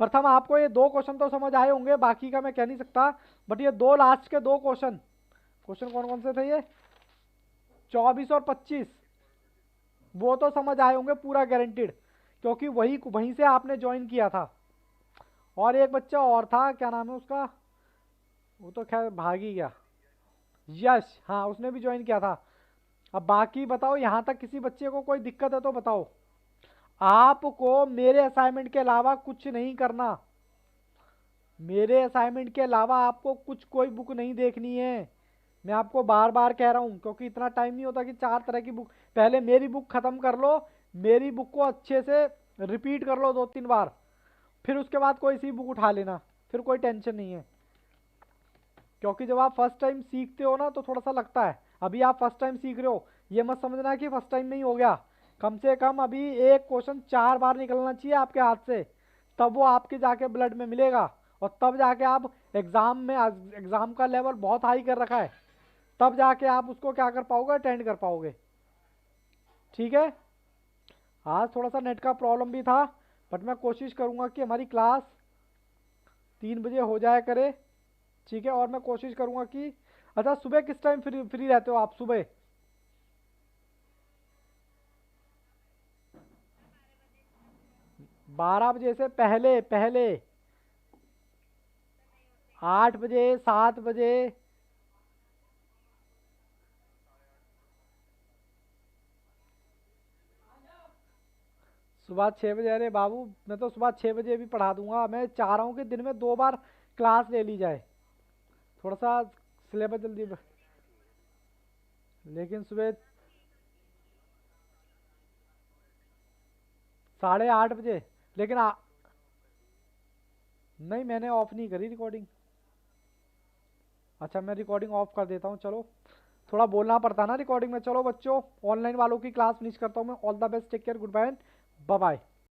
प्रथम आपको ये 2 क्वेश्चन तो समझ आए होंगे, बाकी का मैं कह नहीं सकता, बट ये 2 लास्ट के 2 क्वेश्चन, क्वेश्चन कौन कौन से थे ये, 24 और 25, वो तो समझ आए होंगे पूरा गारंटीड, क्योंकि वहीं से आपने ज्वाइन किया था। और एक बच्चा और था, क्या नाम है उसका, वो तो खैर भाग ही गया, यश, हाँ उसने भी ज्वाइन किया था। अब बाकी बताओ, यहाँ तक किसी बच्चे को कोई दिक्कत है तो बताओ। आपको मेरे असाइनमेंट के अलावा कुछ नहीं करना, मेरे असाइनमेंट के अलावा आपको कुछ कोई बुक नहीं देखनी है। मैं आपको बार बार कह रहा हूँ, क्योंकि इतना टाइम नहीं होता कि 4 तरह की बुक, पहले मेरी बुक खत्म कर लो, मेरी बुक को अच्छे से रिपीट कर लो 2-3 बार, फिर उसके बाद कोई सी बुक उठा लेना, फिर कोई टेंशन नहीं है। क्योंकि जब आप फर्स्ट टाइम सीखते हो ना तो थोड़ा सा लगता है, अभी आप फर्स्ट टाइम सीख रहे हो, ये मत समझना कि फर्स्ट टाइम नहीं हो गया। कम से कम अभी एक क्वेश्चन 4 बार निकलना चाहिए आपके हाथ से, तब वो आपके जाके ब्लड में मिलेगा, और तब जाके आप एग्जाम में, एग्जाम का लेवल बहुत हाई कर रखा है, तब जाके आप उसको क्या कर पाओगे, अटेंड कर पाओगे, ठीक है। आज थोड़ा सा नेट का प्रॉब्लम भी था, बट मैं कोशिश करूंगा कि हमारी क्लास 3 बजे हो जाया करे, ठीक है। और मैं कोशिश करूंगा कि, अच्छा सुबह किस टाइम फ्री रहते हो आप, सुबह 12 बजे से पहले पहले, 8 बजे, 7 बजे, सुबह 6 बजे? अरे बाबू मैं तो सुबह 6 बजे भी पढ़ा दूंगा, मैं चाह रहा हूँ कि दिन में 2 बार क्लास ले ली जाए, थोड़ा सा सिलेबस जल्दी लेकिन सुबह 8:30 बजे, लेकिन नहीं मैंने ऑफ नहीं करी रिकॉर्डिंग। अच्छा मैं रिकॉर्डिंग ऑफ कर देता हूँ, चलो थोड़ा बोलना पड़ता है ना रिकॉर्डिंग में। चलो बच्चों, ऑनलाइन वालों की क्लास फिनिश करता हूँ मैं। All the best, take care, good bye, bye bye.